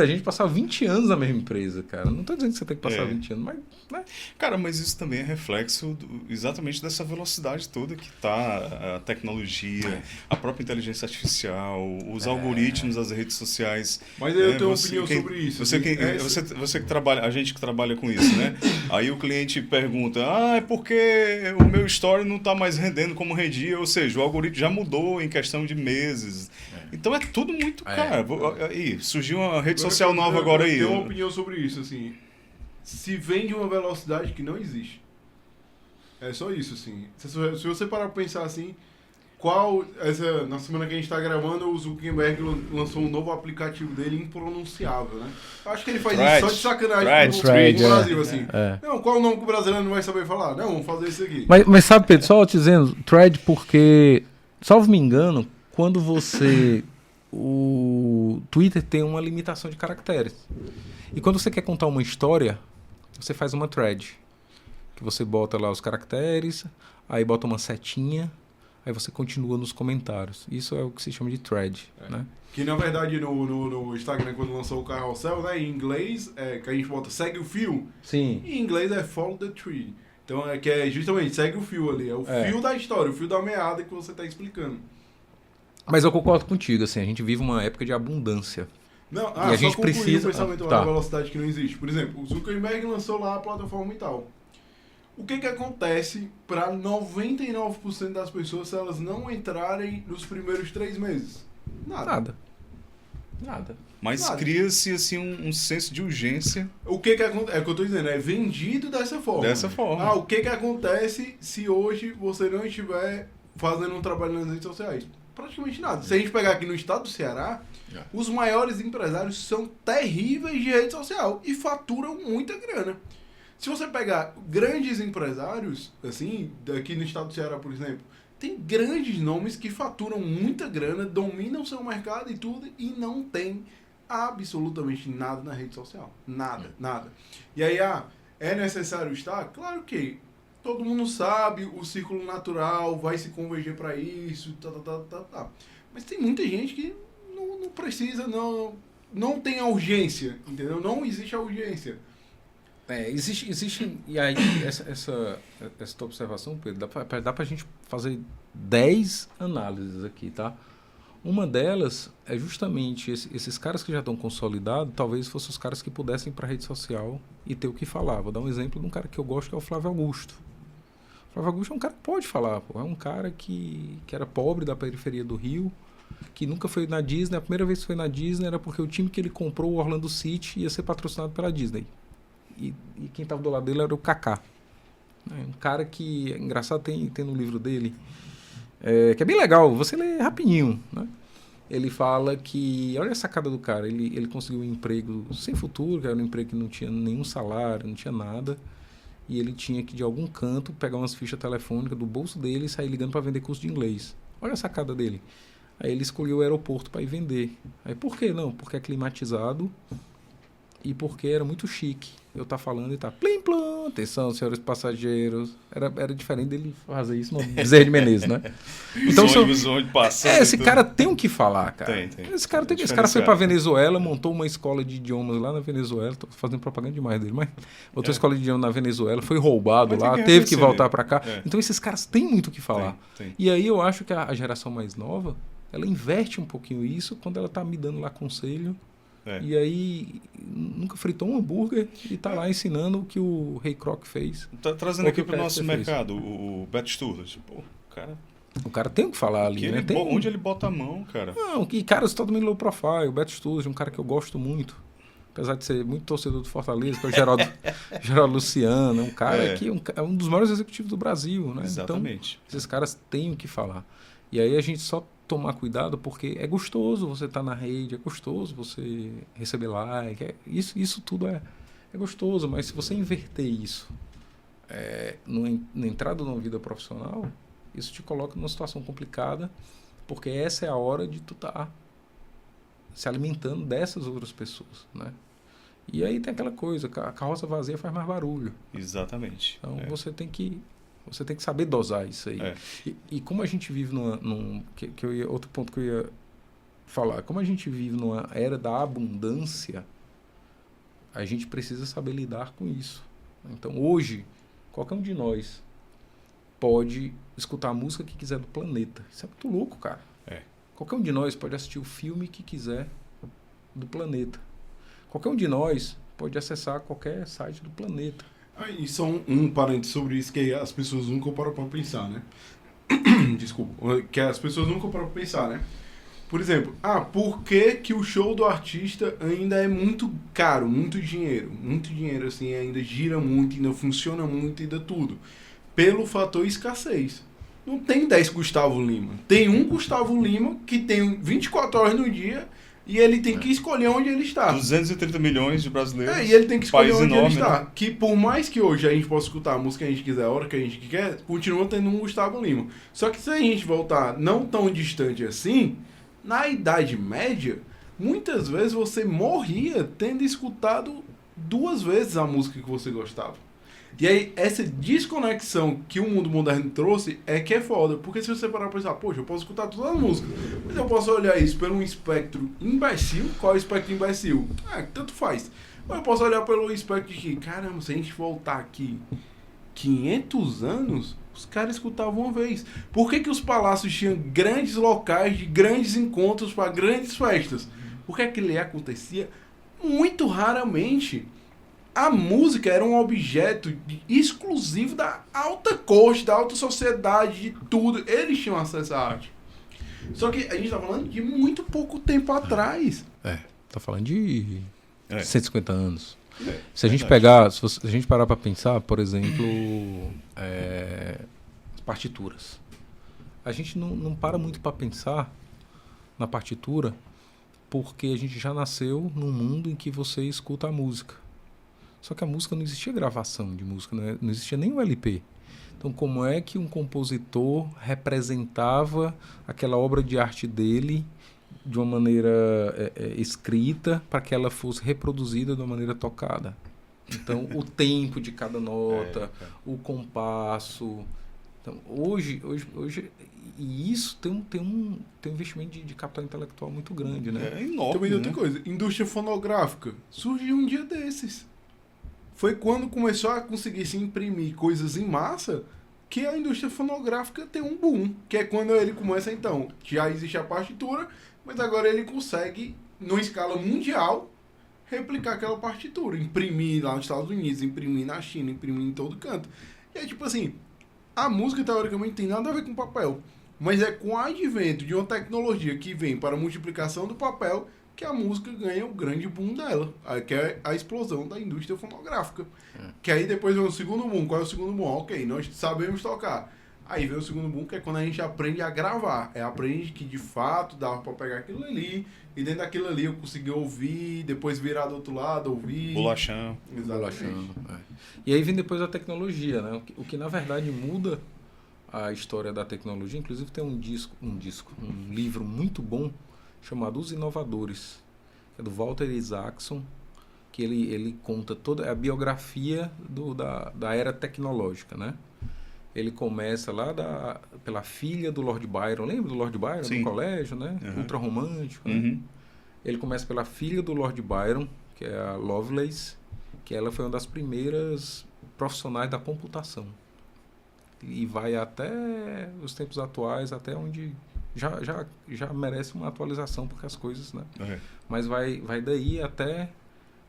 gente passava 20 anos na mesma empresa, cara. Não estou dizendo que você tem que passar 20 anos, mas... Né? Cara, mas isso também é reflexo exatamente dessa velocidade toda que tá a tecnologia, a própria inteligência artificial, os algoritmos das redes sociais. Mas eu tenho uma opinião sobre isso. Você que trabalha, a gente que trabalha com isso, né? Aí o cliente pergunta, é porque o meu story não está mais rendendo como rendia, ou seja, o algoritmo já mudou em questão de meses. Então é tudo muito, cara. Aí, surgiu uma rede social nova agora aí. Eu tenho uma opinião sobre isso, assim. Se vende uma velocidade que não existe. É só isso, assim. Se você parar pra pensar assim, na semana que a gente tá gravando, o Zuckerberg lançou um novo aplicativo dele impronunciável, né? Eu acho que ele faz isso só de sacanagem com o Brasil, assim. Não, qual o nome que o brasileiro não vai saber falar? Não, vamos fazer isso aqui. Mas sabe, Pedro, só te dizendo, Thread, porque, salvo me engano, quando o Twitter tem uma limitação de caracteres. E quando você quer contar uma história, você faz uma thread, que você bota lá os caracteres, aí bota uma setinha, aí você continua nos comentários. Isso é o que se chama de thread, né? Que na verdade no Instagram, quando lançou o carrossel, né, em inglês, que a gente bota segue o fio. Sim. Em inglês é follow the tree. Então que é justamente segue o fio ali, é o fio da história, o fio da meada que você está explicando. Mas eu concordo contigo, assim, a gente vive uma época de abundância. Não, e a gente precisa... o pensamento da velocidade que não existe. Por exemplo, o Zuckerberg lançou lá a plataforma e tal. O que acontece para 99% das pessoas se elas não entrarem nos primeiros 3 meses? Nada. Mas cria-se assim um senso de urgência. O que acontece? É o que eu estou dizendo, é vendido dessa forma. O que acontece se hoje você não estiver fazendo um trabalho nas redes sociais? Praticamente nada. Se a gente pegar aqui no estado do Ceará, os maiores empresários são terríveis de rede social e faturam muita grana. Se você pegar grandes empresários, assim, daqui no estado do Ceará, por exemplo, tem grandes nomes que faturam muita grana, dominam seu mercado e tudo, e não tem absolutamente nada na rede social. Nada. E aí, é necessário estar? Claro que todo mundo sabe, o círculo natural vai se converger para isso, Mas tem muita gente que não precisa, não tem a urgência, entendeu? Não existe a urgência. Existe, e aí essa tua observação, Pedro, dá pra gente fazer 10 análises aqui, tá? Uma delas é justamente esses caras que já estão consolidados, talvez fossem os caras que pudessem ir para a rede social e ter o que falar. Vou dar um exemplo de um cara que eu gosto, que é o Flávio Augusto. O Flávio Augusto é um cara que pode falar, pô. É um cara que era pobre da periferia do Rio, que nunca foi na Disney. A primeira vez que foi na Disney era porque o time que ele comprou, o Orlando City, ia ser patrocinado pela Disney. E quem estava do lado dele era o Kaká. Um cara que, é engraçado, tem no livro dele, que é bem legal, você lê rapidinho, né? Ele fala que, olha a sacada do cara, ele conseguiu um emprego sem futuro, que era um emprego que não tinha nenhum salário, não tinha nada, e ele tinha que, de algum canto, pegar umas fichas telefônicas do bolso dele e sair ligando para vender curso de inglês. Olha a sacada dele. Aí ele escolheu o aeroporto para ir vender. Aí por que não? Porque é climatizado e porque era muito chique. Eu tá falando e tá plim plum, atenção, senhores passageiros. Era diferente dele fazer isso no Bezerra de Menezes, né? Então, esse cara tem o que falar, cara. Tem. Esse cara foi pra Venezuela, montou uma escola de idiomas lá na Venezuela. Tô fazendo propaganda demais dele, mas outra escola de idiomas na Venezuela, foi roubado lá, teve que voltar pra cá. Então esses caras têm muito o que falar. Tem. E aí eu acho que a geração mais nova, ela inverte um pouquinho isso quando ela tá me dando lá conselho. E aí, nunca fritou um hambúrguer e tá lá ensinando o que o Ray Kroc fez. Tá trazendo aqui pro nosso mercado o Beto Sturlas. Pô, o cara tem o que falar ali, né? Onde ele bota a mão, cara? Não, e caras totalmente low profile. O Beto Sturlas é um cara que eu gosto muito. Apesar de ser muito torcedor do Fortaleza, que é o Geraldo Luciano. É um cara que é um dos maiores executivos do Brasil, né? Exatamente. Então, esses caras têm o que falar. E aí a gente só tomar cuidado, porque é gostoso você estar na rede, é gostoso você receber like, isso tudo é gostoso, mas se você inverter isso na entrada numa vida profissional, isso te coloca numa situação complicada, porque essa é a hora de tu estar se alimentando dessas outras pessoas, né? E aí tem aquela coisa, a carroça vazia faz mais barulho. Exatamente. Então você tem que saber dosar isso aí. E como a gente vive outro ponto que eu ia falar, como a gente vive numa era da abundância, a gente precisa saber lidar com isso. Então hoje, qualquer um de nós pode escutar a música que quiser do planeta. Isso é muito louco, cara. Qualquer um de nós pode assistir o filme que quiser do planeta. Qualquer um de nós pode acessar qualquer site do planeta. E só um parênteses sobre isso que as pessoas nunca param pra pensar, né? Desculpa. Que as pessoas nunca param pra pensar, né? Por exemplo, por que o show do artista ainda é muito caro, muito dinheiro, assim, ainda gira muito, ainda funciona muito, ainda tudo? Pelo fator escassez. Não tem 10 Gustavo Lima. Tem um Gustavo Lima que tem 24 horas no dia e ele tem que escolher onde ele está. 230 milhões de brasileiros. E ele tem que escolher país onde enorme, ele está. né? Que por mais que hoje a gente possa escutar a música que a gente quiser, a hora que a gente quer, continua tendo um Gustavo Lima. Só que se a gente voltar não tão distante assim, na Idade Média, muitas vezes você morria tendo escutado 2 vezes a música que você gostava. E aí, essa desconexão que o mundo moderno trouxe é que é foda. Porque se você parar pra pensar, poxa, eu posso escutar todas as músicas, mas eu posso olhar isso pelo um espectro imbecil. Qual é o espectro imbecil? Tanto faz. Ou eu posso olhar pelo espectro de que, caramba, se a gente voltar aqui 500 anos, os caras escutavam uma vez. Por que os palácios tinham grandes locais de grandes encontros para grandes festas? Porque aquilo ali acontecia muito raramente. A música era um objeto exclusivo da alta corte, da alta sociedade, de tudo. Eles tinham acesso à arte. Só que a gente tá falando de muito pouco tempo atrás. Tá falando de 150 anos. Se a gente se a gente parar para pensar, por exemplo, as partituras. A gente não para muito para pensar na partitura porque a gente já nasceu num mundo em que você escuta a música. Só que a música não existia gravação de música, não existia nem o LP. Então, como é que um compositor representava aquela obra de arte dele de uma maneira escrita para que ela fosse reproduzida de uma maneira tocada? Então, o tempo de cada nota, o compasso. Então, hoje e isso tem um investimento de capital intelectual muito grande, né? É enorme. Também tem outra coisa. Indústria fonográfica surgiu um dia desses. Foi quando começou a conseguir se imprimir coisas em massa que a indústria fonográfica tem um boom. Que é quando ele começa, então, já existe a partitura, mas agora ele consegue, numa escala mundial, replicar aquela partitura. Imprimir lá nos Estados Unidos, imprimir na China, imprimir em todo canto. E é tipo assim, a música, teoricamente, tem nada a ver com papel. Mas é com o advento de uma tecnologia que vem para a multiplicação do papel que a música ganha o grande boom dela, que é a explosão da indústria fonográfica. Que aí depois vem o segundo boom. Qual é o segundo boom? Ok, nós sabemos tocar. Aí vem o segundo boom, que é quando a gente aprende a gravar. Aprende que de fato dava pra pegar aquilo ali, e dentro daquilo ali eu consegui ouvir, depois virar do outro lado, ouvir. Bolachão. Exatamente. E aí vem depois a tecnologia, né? O que na verdade muda a história da tecnologia. Inclusive tem um livro muito bom chamado Os Inovadores, que é do Walter Isaacson, que ele conta toda a biografia da era tecnológica, né? Ele começa lá pela filha do Lord Byron. Lembra do Lord Byron? Sim. No colégio, né? Ultra romântico. Né? Ele começa pela filha do Lord Byron, que é a Lovelace, que ela foi uma das primeiras profissionais da computação. E vai até os tempos atuais, até onde já merece uma atualização, porque as coisas, né? Mas vai daí até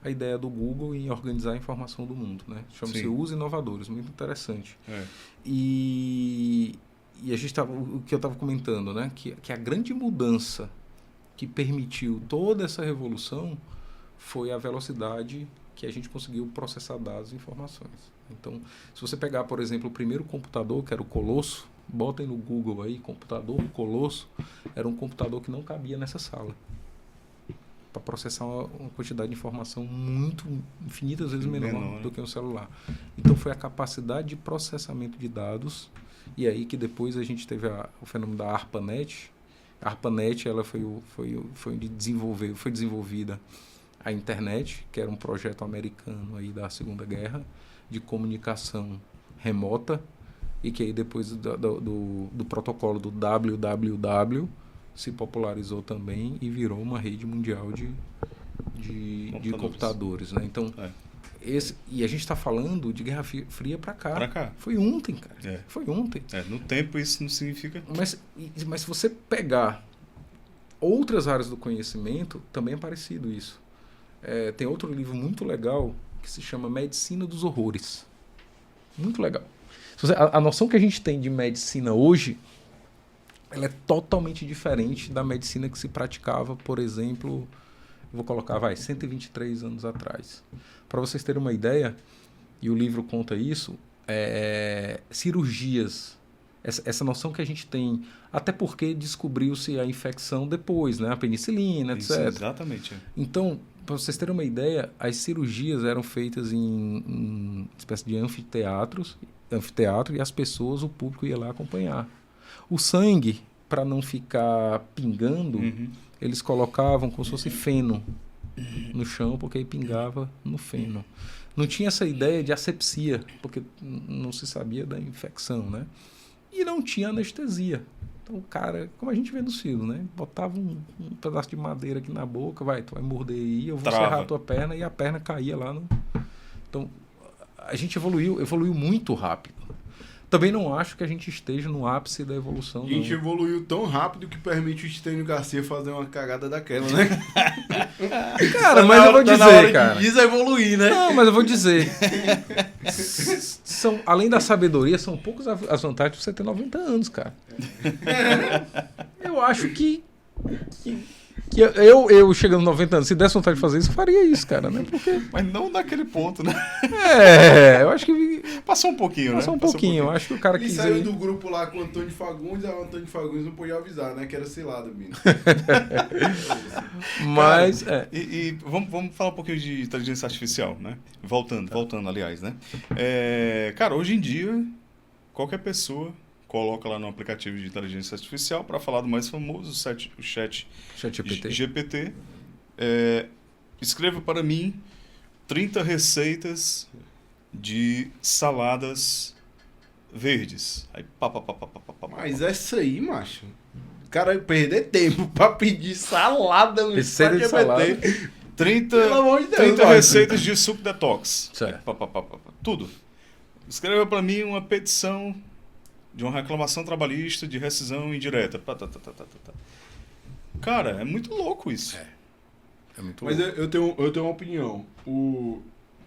a ideia do Google em organizar a informação do mundo, né? Chama-se Os Inovadores, muito interessante. E a gente o que eu estava comentando, né? Que a grande mudança que permitiu toda essa revolução foi a velocidade que a gente conseguiu processar dados e informações. Então, se você pegar, por exemplo, o primeiro computador, que era o Colosso, botem no Google aí, computador Colosso, era um computador que não cabia nessa sala. Para processar uma quantidade de informação infinitas vezes menor do que um celular. Então, foi a capacidade de processamento de dados, e aí que depois a gente teve o fenômeno da ARPANET. A ARPANET ela foi desenvolvida a internet, que era um projeto americano aí da Segunda Guerra, de comunicação remota, e que aí depois do protocolo do WWW se popularizou também e virou uma rede mundial de computadores, né? Então, e a gente está falando de Guerra Fria para cá. Foi ontem, cara. Foi ontem. No tempo isso não significa... Mas se você pegar outras áreas do conhecimento, também é parecido isso. Tem outro livro muito legal que se chama Medicina dos Horrores. Muito legal. A noção que a gente tem de medicina hoje, ela é totalmente diferente da medicina que se praticava, por exemplo, vou colocar, 123 anos atrás. Para vocês terem uma ideia, e o livro conta isso, cirurgias, essa noção que a gente tem, até porque descobriu-se a infecção depois, né? A penicilina, etc. Isso, exatamente. Então, para vocês terem uma ideia, as cirurgias eram feitas em espécie de anfiteatro, e as pessoas, o público ia lá acompanhar. O sangue, para não ficar pingando, eles colocavam como se fosse feno no chão, porque aí pingava no feno. Não tinha essa ideia de asepsia, porque não se sabia da infecção, né? E não tinha anestesia. Então o cara, como a gente vê nos filmes, né? Botava um pedaço de madeira aqui na boca, tu vai morder aí, eu vou serrar a tua perna, e a perna caía lá no... Então, a gente evoluiu muito rápido. Também não acho que a gente esteja no ápice da evolução. A gente evoluiu tão rápido que permite o Estênio Garcia fazer uma cagada daquela, né? Cara, mas eu vou dizer, cara. Desevoluir, né? Não, mas eu vou dizer. Além da sabedoria, são poucas as vantagens de você ter 90 anos, cara. Eu acho que eu chegando aos 90 anos, se desse vontade de fazer isso, eu faria isso, cara, né? Porque... Mas não naquele ponto, né? Eu acho que... Passou um pouquinho, né? Passou um pouquinho. Eu acho que o cara Ele quis... saiu do grupo lá com o Antônio Fagundes, o Antônio Fagundes não podia avisar, né? Que era cilada, menino. Mas... E vamos falar um pouquinho de inteligência artificial, né? Voltando, aliás, né? Cara, hoje em dia, qualquer pessoa coloca lá no aplicativo de inteligência artificial, para falar do mais famoso, o chat GPT. Escreva para mim 30 receitas de saladas verdes. Aí, Mas essa aí, macho, o cara vai perder tempo para pedir salada no Receita de salada. 30 Deus, receitas de suco detox. Certo. Tudo. Escreva para mim uma petição de uma reclamação trabalhista de rescisão indireta. Cara, é muito louco isso. É muito Mas louco. eu tenho uma opinião.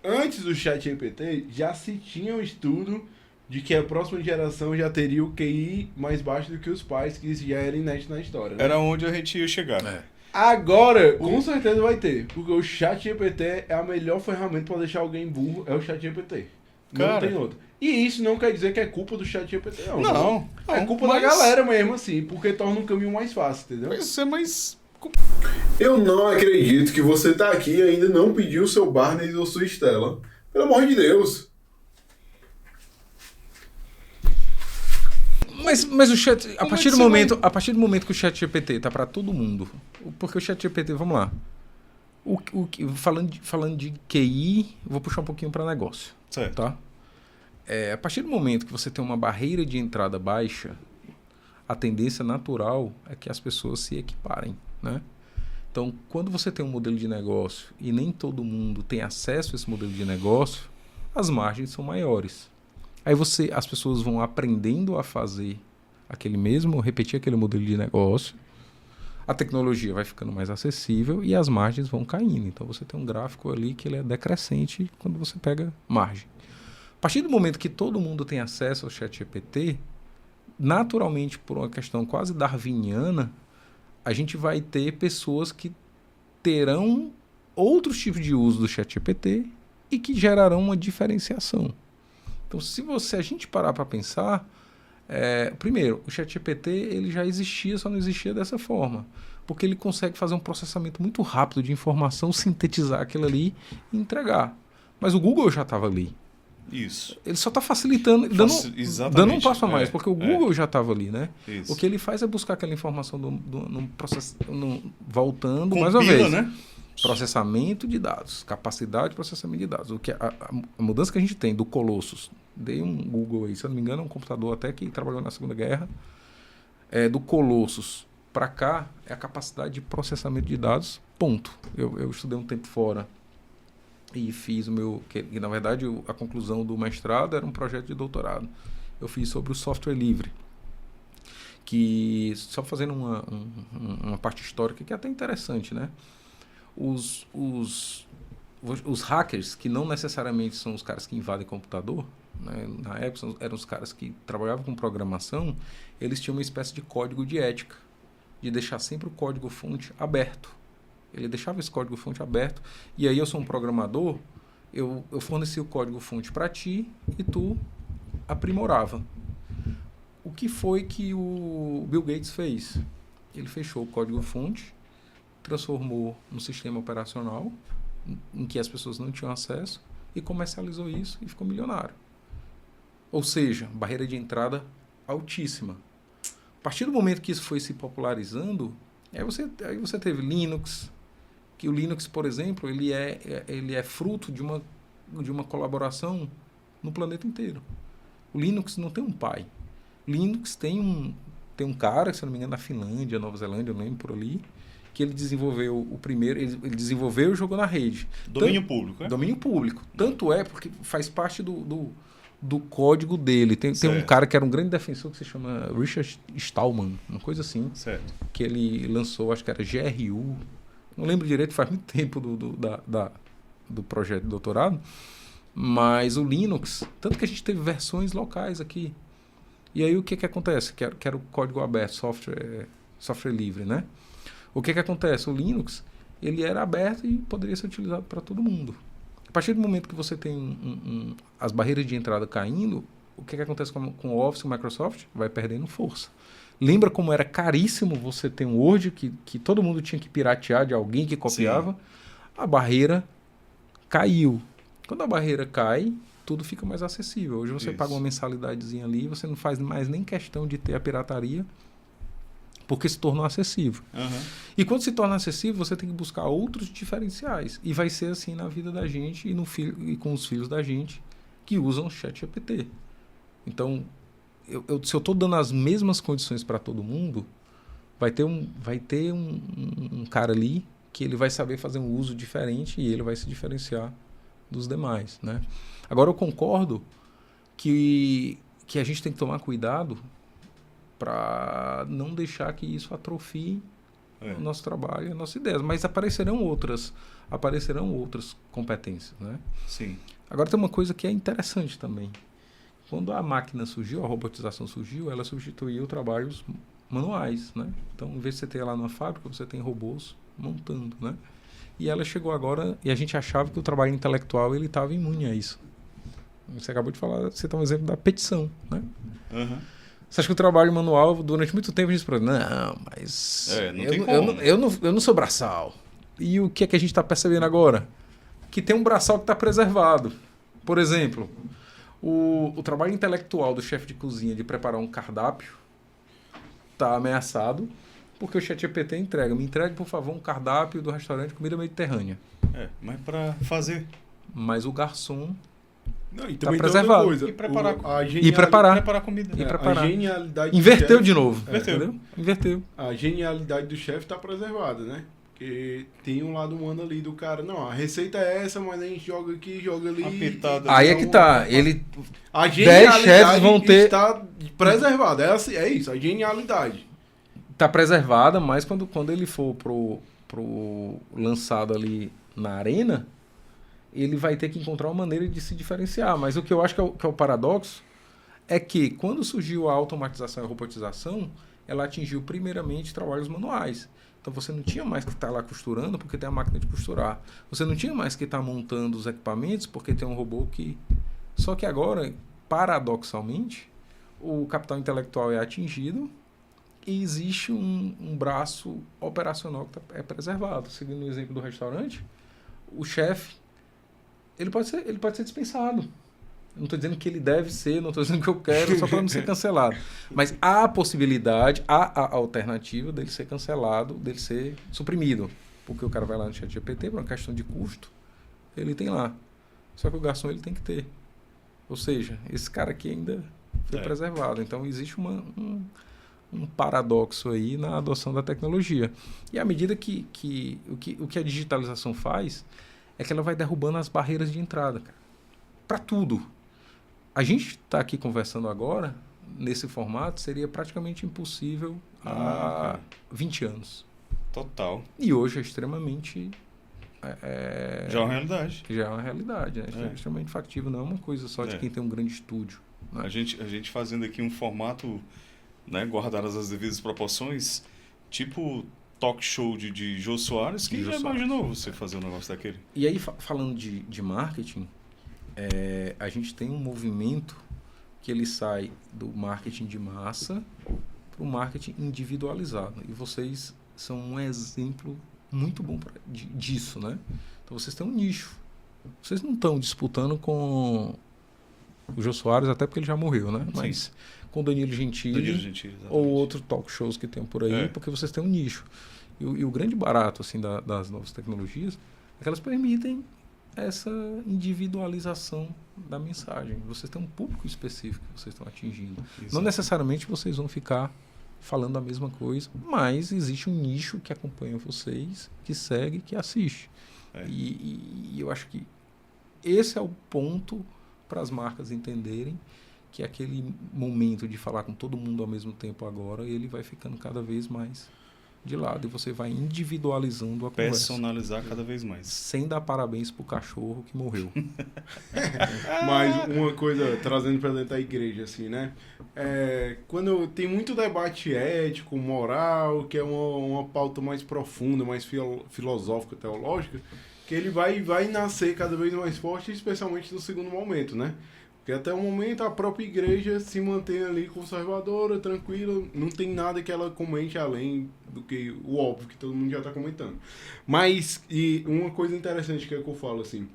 Antes do ChatGPT, já se tinha um estudo de que a próxima geração já teria o QI mais baixo do que os pais, que já era inédito na história. Né? Era onde a gente ia chegar. Agora, com certeza vai ter. Porque o ChatGPT é a melhor ferramenta para deixar alguém burro, é o ChatGPT. Não tem outro. E isso não quer dizer que é culpa do ChatGPT, não. Não. É culpa da galera mesmo, assim, porque torna um caminho mais fácil, entendeu? Isso é mais... Eu não acredito que você tá aqui e ainda não pediu o seu Barney ou sua Estela. Pelo amor de Deus. Mas o chat, a partir do momento que o ChatGPT tá para todo mundo, porque o ChatGPT, vamos lá, falando de QI, vou puxar um pouquinho para negócio, certo. Tá? A partir do momento que você tem uma barreira de entrada baixa, a tendência natural é que as pessoas se equiparem, né? Então, quando você tem um modelo de negócio e nem todo mundo tem acesso a esse modelo de negócio, as margens são maiores. Aí as pessoas vão aprendendo a repetir aquele modelo de negócio, a tecnologia vai ficando mais acessível e as margens vão caindo. Então você tem um gráfico ali que ele é decrescente quando você pega margem. A partir do momento que todo mundo tem acesso ao ChatGPT, naturalmente, por uma questão quase darwiniana, a gente vai ter pessoas que terão outros tipos de uso do ChatGPT e que gerarão uma diferenciação. Então, se a gente parar para pensar, primeiro, o ChatGPT ele já existia, só não existia dessa forma, porque ele consegue fazer um processamento muito rápido de informação, sintetizar aquilo ali e entregar. Mas o Google já estava ali. Isso. Ele só está facilitando, Exatamente. dando um passo a mais, porque o Google já estava ali, né? Isso. O que ele faz é buscar aquela informação no processo, voltando, Compila, mais uma vez, né? processamento de dados, capacidade de processamento de dados. O que a mudança que a gente tem do Colossus, dei um Google aí, se eu não me engano, é um computador até que trabalhou na Segunda Guerra, do Colossus para cá, é a capacidade de processamento de dados, ponto. Eu estudei um tempo fora e fiz o meu... que na verdade, a conclusão do mestrado era um projeto de doutorado. Eu fiz sobre o software livre. Que, só fazendo uma parte histórica que é até interessante, né? Os hackers, que não necessariamente são os caras que invadem computador, né? Na época eram os caras que trabalhavam com programação, eles tinham uma espécie de código de ética, de deixar sempre o código-fonte aberto. Ele deixava esse código-fonte aberto, e aí eu sou um programador, eu fornecia o código-fonte para ti e tu aprimorava. O que foi que o Bill Gates fez? Ele fechou o código-fonte, transformou num sistema operacional em que as pessoas não tinham acesso e comercializou isso e ficou milionário. Ou seja, barreira de entrada altíssima. A partir do momento que isso foi se popularizando, aí você teve Linux, que o Linux, por exemplo, ele é fruto de uma colaboração no planeta inteiro. O Linux não tem um pai. Linux tem um cara, se eu não me engano, na Finlândia, Nova Zelândia, eu não lembro, por ali, que ele desenvolveu o primeiro, ele desenvolveu e jogou na rede. Domínio público, né? Domínio público. Tanto é porque faz parte do código dele. Tem um cara que era um grande defensor que se chama Richard Stallman, uma coisa assim. Certo. Que ele lançou, acho que era GRU. Não lembro direito, faz muito tempo do projeto de doutorado. Mas o Linux, tanto que a gente teve versões locais aqui. E aí o que acontece? Que era o código aberto, software livre, né? O que acontece? O Linux, ele era aberto e poderia ser utilizado para todo mundo. A partir do momento que você tem as barreiras de entrada caindo, o que acontece com o Office, o Microsoft? Vai perdendo força. Lembra como era caríssimo você ter um Word que todo mundo tinha que piratear de alguém que copiava? Sim. A barreira caiu. Quando a barreira cai, tudo fica mais acessível. Hoje você paga uma mensalidadezinha ali, você não faz mais nem questão de ter a pirataria, porque se tornou acessível. Uhum. E quando se torna acessível, você tem que buscar outros diferenciais. E vai ser assim na vida da gente e com os filhos da gente que usam o ChatGPT. Então, se eu estou dando as mesmas condições para todo mundo, vai ter um cara ali que ele vai saber fazer um uso diferente e ele vai se diferenciar dos demais, né? Agora, eu concordo que a gente tem que tomar cuidado para não deixar que isso atrofie o nosso trabalho e as nossas ideias. Mas aparecerão outras competências, né? Sim. Agora, tem uma coisa que é interessante também. Quando a máquina surgiu, a robotização surgiu, ela substituiu trabalhos manuais, né? Então, em vez de você ter lá na fábrica, você tem robôs montando, né? E ela chegou agora, e a gente achava que o trabalho intelectual ele estava imune a isso. Você acabou de falar, você está um exemplo da petição, né? Uhum. Você acha que o trabalho manual, durante muito tempo, a gente falou, não, mas eu não sou braçal. E o que é que a gente está percebendo agora? Que tem um braçal que está preservado. Por exemplo, o trabalho intelectual do chefe de cozinha de preparar um cardápio está ameaçado porque o ChatGPT me entregue, por favor, um cardápio do restaurante Comida Mediterrânea. Mas para fazer. Mas o garçom está preservado. Coisa, e preparar comida. E preparar. A genialidade Inverteu de novo. Inverteu. A genialidade do chefe está preservada, né? Porque tem um lado humano ali do cara. Não, a receita é essa, mas a gente joga aqui, joga ali. Aí é que tá. A genialidade vão ter... está preservada. É isso, a genialidade. Está preservada, mas quando ele for pro lançado ali na arena, ele vai ter que encontrar uma maneira de se diferenciar. Mas o que eu acho que é o paradoxo é que quando surgiu a automatização e a robotização, ela atingiu primeiramente trabalhos manuais. Então você não tinha mais que estar lá costurando porque tem a máquina de costurar. Você não tinha mais que estar montando os equipamentos porque tem um robô que... Só que agora, paradoxalmente, o capital intelectual é atingido e existe um braço operacional que é preservado. Seguindo o exemplo do restaurante, o chefe ele pode ser dispensado. Não estou dizendo que ele deve ser, não estou dizendo que eu quero, só para não ser cancelado. Mas há a possibilidade, há a alternativa dele ser cancelado, dele ser suprimido. Porque o cara vai lá no ChatGPT, por uma questão de custo, ele tem lá. Só que o garçom ele tem que ter. Ou seja, esse cara aqui ainda foi preservado. Então existe um paradoxo aí na adoção da tecnologia. E à medida que a digitalização faz, é que ela vai derrubando as barreiras de entrada, cara. Para tudo. A gente está aqui conversando agora, nesse formato, seria praticamente impossível há 20 anos. Total. E hoje é extremamente... já é uma realidade. Já é uma realidade, né? É extremamente factível, não é uma coisa só de quem tem um grande estúdio. Né? A gente fazendo aqui um formato, né, guardadas as devidas proporções, tipo talk show de Jô Soares, quem já imaginou você fazer um negócio daquele? E aí, falando de marketing, a gente tem um movimento que ele sai do marketing de massa para o marketing individualizado. E vocês são um exemplo muito bom disso, né? Então vocês têm um nicho. Vocês não estão disputando com o Jô Soares, até porque ele já morreu, né? Mas com o Danilo Gentili ou outros talk shows que tem por aí, porque vocês têm um nicho. E o grande barato assim, das novas tecnologias é que elas permitem essa individualização da mensagem. Vocês têm um público específico que vocês estão atingindo. Exato. Não necessariamente vocês vão ficar falando a mesma coisa, mas existe um nicho que acompanha vocês, que segue, que assiste. E eu acho que esse é o ponto para as marcas entenderem que aquele momento de falar com todo mundo ao mesmo tempo agora, ele vai ficando cada vez mais de lado e você vai individualizando a conversa. Personalizar cada vez mais. Sem dar parabéns pro cachorro que morreu. Mas uma coisa, trazendo para dentro da igreja, assim, né? Quando tem muito debate ético, moral, que é uma pauta mais profunda, mais filosófica, teológica, que ele vai nascer cada vez mais forte, especialmente no segundo momento, né? Porque até o momento a própria igreja se mantém ali conservadora, tranquila, não tem nada que ela comente além do que o óbvio que todo mundo já está comentando. Mas, e uma coisa interessante que é que eu falo assim,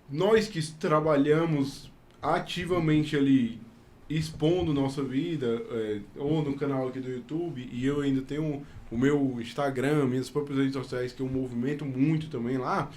nós que trabalhamos ativamente ali, expondo nossa vida, ou no canal aqui do YouTube, e eu ainda tenho o meu Instagram, minhas próprias redes sociais, que eu movimento muito também lá,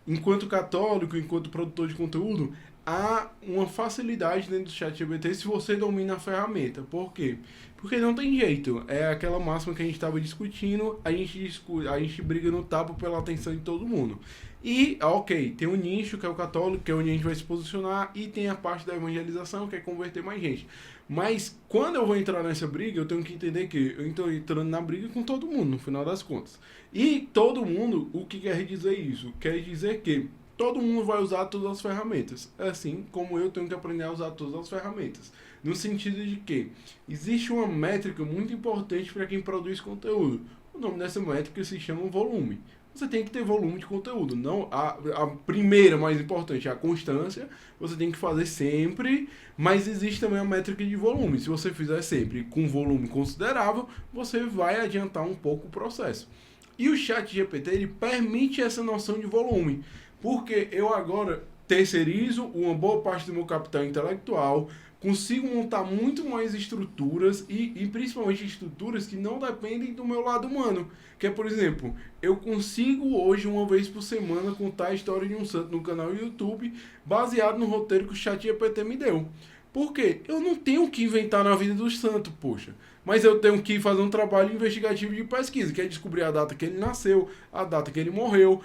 enquanto católico, enquanto produtor de conteúdo, há uma facilidade dentro do ChatGPT se você domina a ferramenta. Por quê? Porque não tem jeito. É aquela máxima que a gente estava discutindo, a gente briga no tapa pela atenção de todo mundo. E, ok, tem um nicho que é o católico, que é onde a gente vai se posicionar, e tem a parte da evangelização, que é converter mais gente. Mas, quando eu vou entrar nessa briga, eu tenho que entender que eu estou entrando na briga com todo mundo, no final das contas. E todo mundo, o que quer dizer isso? Quer dizer que todo mundo vai usar todas as ferramentas, assim como eu tenho que aprender a usar todas as ferramentas. No sentido de que existe uma métrica muito importante para quem produz conteúdo. O nome dessa métrica se chama volume. Você tem que ter volume de conteúdo. Não, a primeira mais importante é a constância. Você tem que fazer sempre, mas existe também a métrica de volume. Se você fizer sempre com volume considerável, você vai adiantar um pouco o processo. E o ChatGPT, ele permite essa noção de volume. Porque eu agora terceirizo uma boa parte do meu capital intelectual, consigo montar muito mais estruturas e principalmente estruturas que não dependem do meu lado humano. Que é, por exemplo, eu consigo hoje, uma vez por semana, contar a história de um santo no canal YouTube baseado no roteiro que o ChatGPT me deu. Por quê? Eu não tenho que inventar na vida do santo, poxa. Mas eu tenho que fazer um trabalho investigativo de pesquisa, que é descobrir a data que ele nasceu, a data que ele morreu,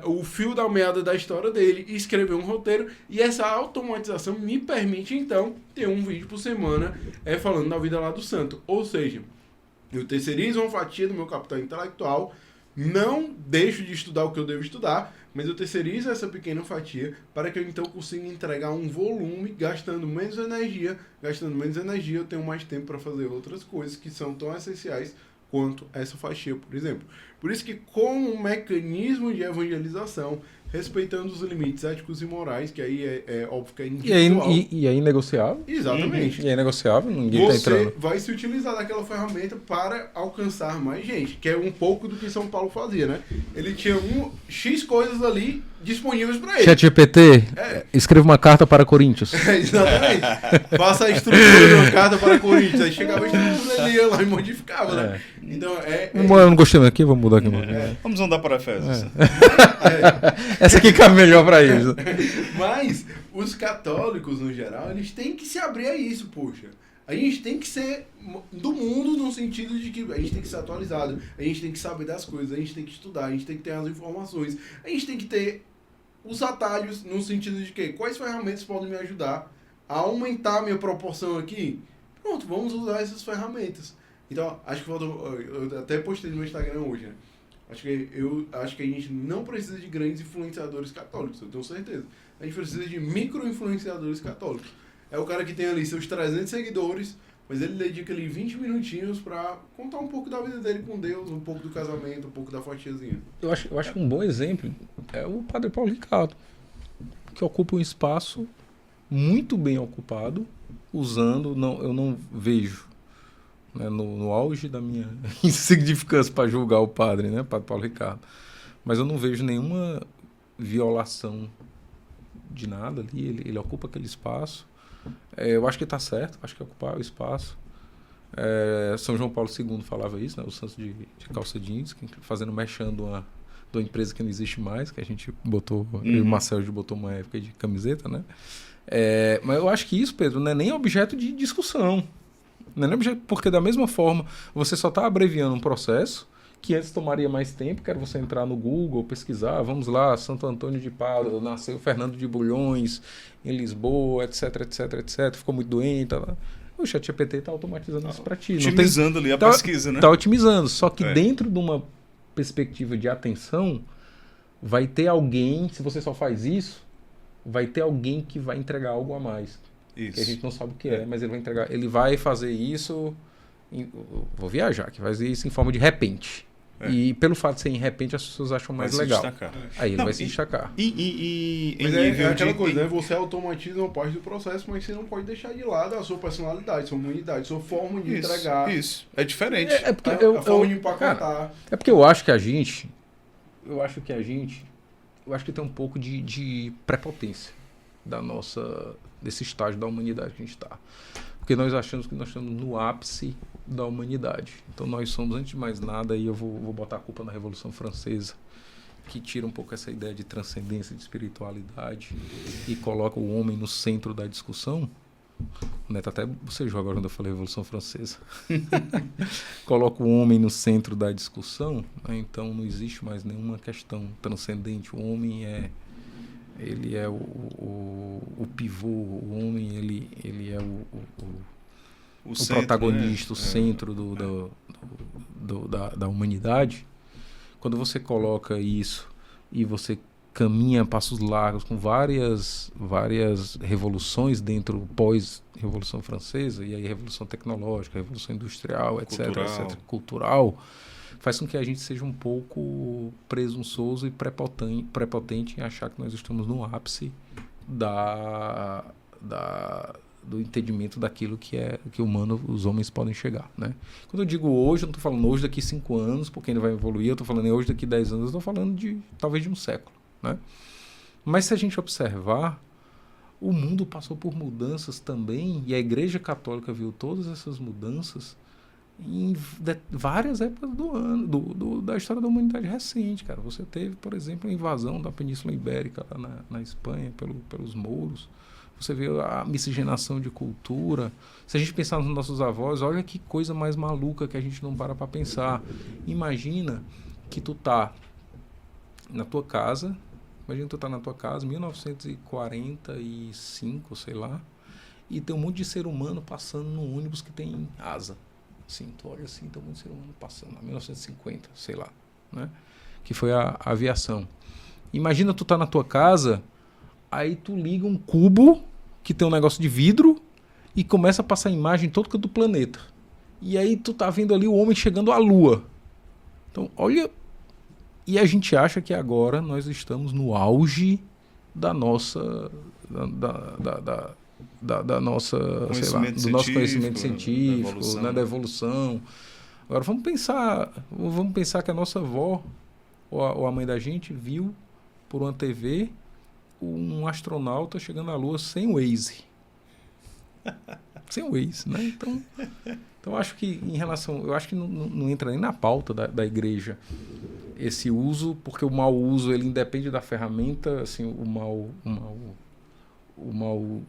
o fio da meada da história dele, e escrever um roteiro. E essa automatização me permite, então, ter um vídeo por semana falando da vida lá do santo. Ou seja, eu terceirizo uma fatia do meu capital intelectual, não deixo de estudar o que eu devo estudar, mas eu terceirizo essa pequena fatia para que eu então consiga entregar um volume, gastando menos energia. Gastando menos energia, eu tenho mais tempo para fazer outras coisas que são tão essenciais quanto essa fatia, por exemplo. Por isso que, como um mecanismo de evangelização, respeitando os limites éticos e morais, que aí é óbvio que é individual. E é inegociável? Exatamente. E é negociável, ninguém está entrando. Você vai se utilizar daquela ferramenta para alcançar mais gente, que é um pouco do que São Paulo fazia, né? Ele tinha X coisas ali disponíveis para ele. ChatGPT, escreva uma carta para Corinthians. Exatamente. Faça a estrutura de uma carta para Corinthians. Aí chegava a estrutura, ele ia lá e modificava, né? Então, Eu não gostei aqui, vamos mudar aqui. Vamos andar para Efésios. Essa aqui cabe melhor para eles. Mas os católicos, no geral, eles têm que se abrir a isso, poxa. A gente tem que ser do mundo no sentido de que a gente tem que ser atualizado, a gente tem que saber das coisas, a gente tem que estudar, a gente tem que ter as informações, a gente tem que ter os atalhos no sentido de que quais ferramentas podem me ajudar a aumentar a minha proporção aqui. Pronto, vamos usar essas ferramentas. Então, acho que eu até postei no meu Instagram hoje, né? Acho que a gente não precisa de grandes influenciadores católicos, eu tenho certeza. A gente precisa de micro-influenciadores católicos. É o cara que tem ali seus 300 seguidores, mas ele dedica ali 20 minutinhos pra contar um pouco da vida dele com Deus, um pouco do casamento, um pouco da fatiazinha. Eu acho que um bom exemplo é o Padre Paulo Ricardo, que ocupa um espaço muito bem ocupado, usando, eu não vejo, né, no auge da minha insignificância para julgar o padre, né, Padre Paulo Ricardo, mas eu não vejo nenhuma violação de nada ali, ele ocupa aquele espaço. Eu acho que está certo, acho que ocupar o espaço. São João Paulo II falava isso, né, o santo de calça jeans, fazendo mexendo de uma empresa que não existe mais, que a gente botou, eu e o Marcelo botou uma época de camiseta, né? Mas eu acho que isso, Pedro, não é nem objeto de discussão. Não é nem objeto, porque da mesma forma você só está abreviando um processo que antes tomaria mais tempo, que era você entrar no Google, pesquisar, vamos lá, Santo Antônio de Pádua, nasceu Fernando de Bulhões, em Lisboa, etc, etc, etc, ficou muito doente, tá. O ChatGPT está automatizando isso para ti. Otimizando ali a pesquisa, né? Está otimizando, só que dentro de uma perspectiva de atenção, vai ter alguém, se você só faz isso, vai ter alguém que vai entregar algo a mais. Isso. Que a gente não sabe o que mas ele vai entregar, ele vai fazer isso, vou viajar, que vai fazer isso em forma de repente. E pelo fato de ser em repente, as pessoas acham mais legal. Aí ele vai se destacar. Mas é aquela coisa, né? Você automatiza uma parte do processo, mas você não pode deixar de lado a sua personalidade, sua humanidade, sua forma de entregar. Isso, é diferente. Porque a forma de empacotar. Cara, é porque eu acho que tem um pouco de prepotência desse estágio da humanidade que a gente está. Porque nós achamos que nós estamos no ápice da humanidade. Então nós somos, antes de mais nada, e eu vou botar a culpa na Revolução Francesa, que tira um pouco essa ideia de transcendência, de espiritualidade, e coloca o homem no centro da discussão. O Neto até bocejou agora quando eu falei Revolução Francesa. Coloca o homem no centro da discussão, né? Então não existe mais nenhuma questão transcendente. O homem ele é o pivô, o homem ele é o centro, protagonista, né? O centro da humanidade. Quando você coloca isso e você caminha passos largos com várias revoluções dentro, pós-Revolução Francesa, e aí Revolução Tecnológica, Revolução Industrial, etc, cultural, faz com que a gente seja um pouco presunçoso e prepotente em achar que nós estamos no ápice do entendimento daquilo que os homens podem chegar, né? Quando eu digo hoje, eu não estou falando hoje daqui 5 anos, porque ainda vai evoluir, eu estou falando hoje daqui 10 anos, eu estou falando talvez de um século, né? Mas se a gente observar, o mundo passou por mudanças também, e a Igreja Católica viu todas essas mudanças em várias épocas da história da humanidade recente, cara. Você teve, por exemplo, a invasão da Península Ibérica lá na Espanha pelos mouros. Você vê a miscigenação de cultura. Se a gente pensar nos nossos avós, olha que coisa mais maluca que a gente não para pensar. Imagina que tu tá na tua casa, 1945, sei lá, e tem um monte de ser humano passando num ônibus que tem asa. Assim, tu olha assim, tem um monte de ser humano passando, 1950, sei lá, né? Que foi a aviação. Imagina tu tá na tua casa, aí tu liga um cubo que tem um negócio de vidro e começa a passar a imagem todo canto do planeta. E aí tu tá vendo ali o homem chegando à Lua. Então, olha... E a gente acha que agora nós estamos no auge da nossa... da nossa, sei lá, do nosso conhecimento científico, da evolução. Agora vamos pensar que a nossa avó ou a mãe da gente viu por uma TV um astronauta chegando à Lua sem Waze. Sem Waze, né? Então acho que eu acho que não entra nem na pauta da igreja esse uso, porque o mau uso ele independe da ferramenta, assim, o mau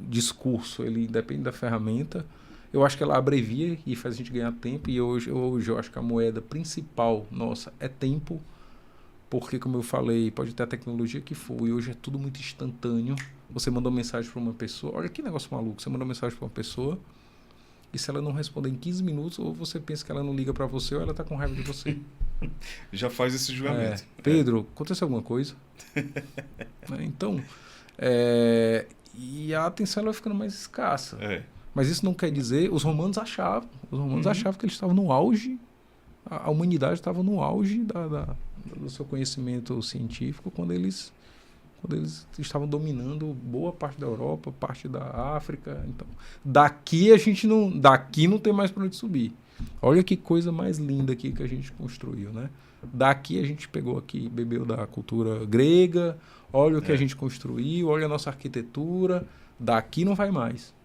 discurso ele independe da ferramenta. Eu acho que ela abrevia e faz a gente ganhar tempo, e hoje eu acho que a moeda principal nossa é tempo, porque, como eu falei, pode ter a tecnologia que for, e hoje é tudo muito instantâneo. Você mandou mensagem para uma pessoa, olha que negócio maluco, você mandou mensagem para uma pessoa, e se ela não responder em 15 minutos, ou você pensa que ela não liga para você, ou ela está com raiva de você. Já faz esse julgamento. Pedro, aconteceu alguma coisa? Então, e a atenção ela vai ficando mais escassa. Mas isso não quer dizer... Os romanos achavam que eles estavam no auge, a humanidade estava no auge do seu conhecimento científico quando eles estavam dominando boa parte da Europa, parte da África. Então, daqui não tem mais para onde subir. Olha que coisa mais linda aqui que a gente construiu, né? Daqui a gente pegou aqui, bebeu da cultura grega, olha o que a gente construiu, olha a nossa arquitetura, daqui não vai mais.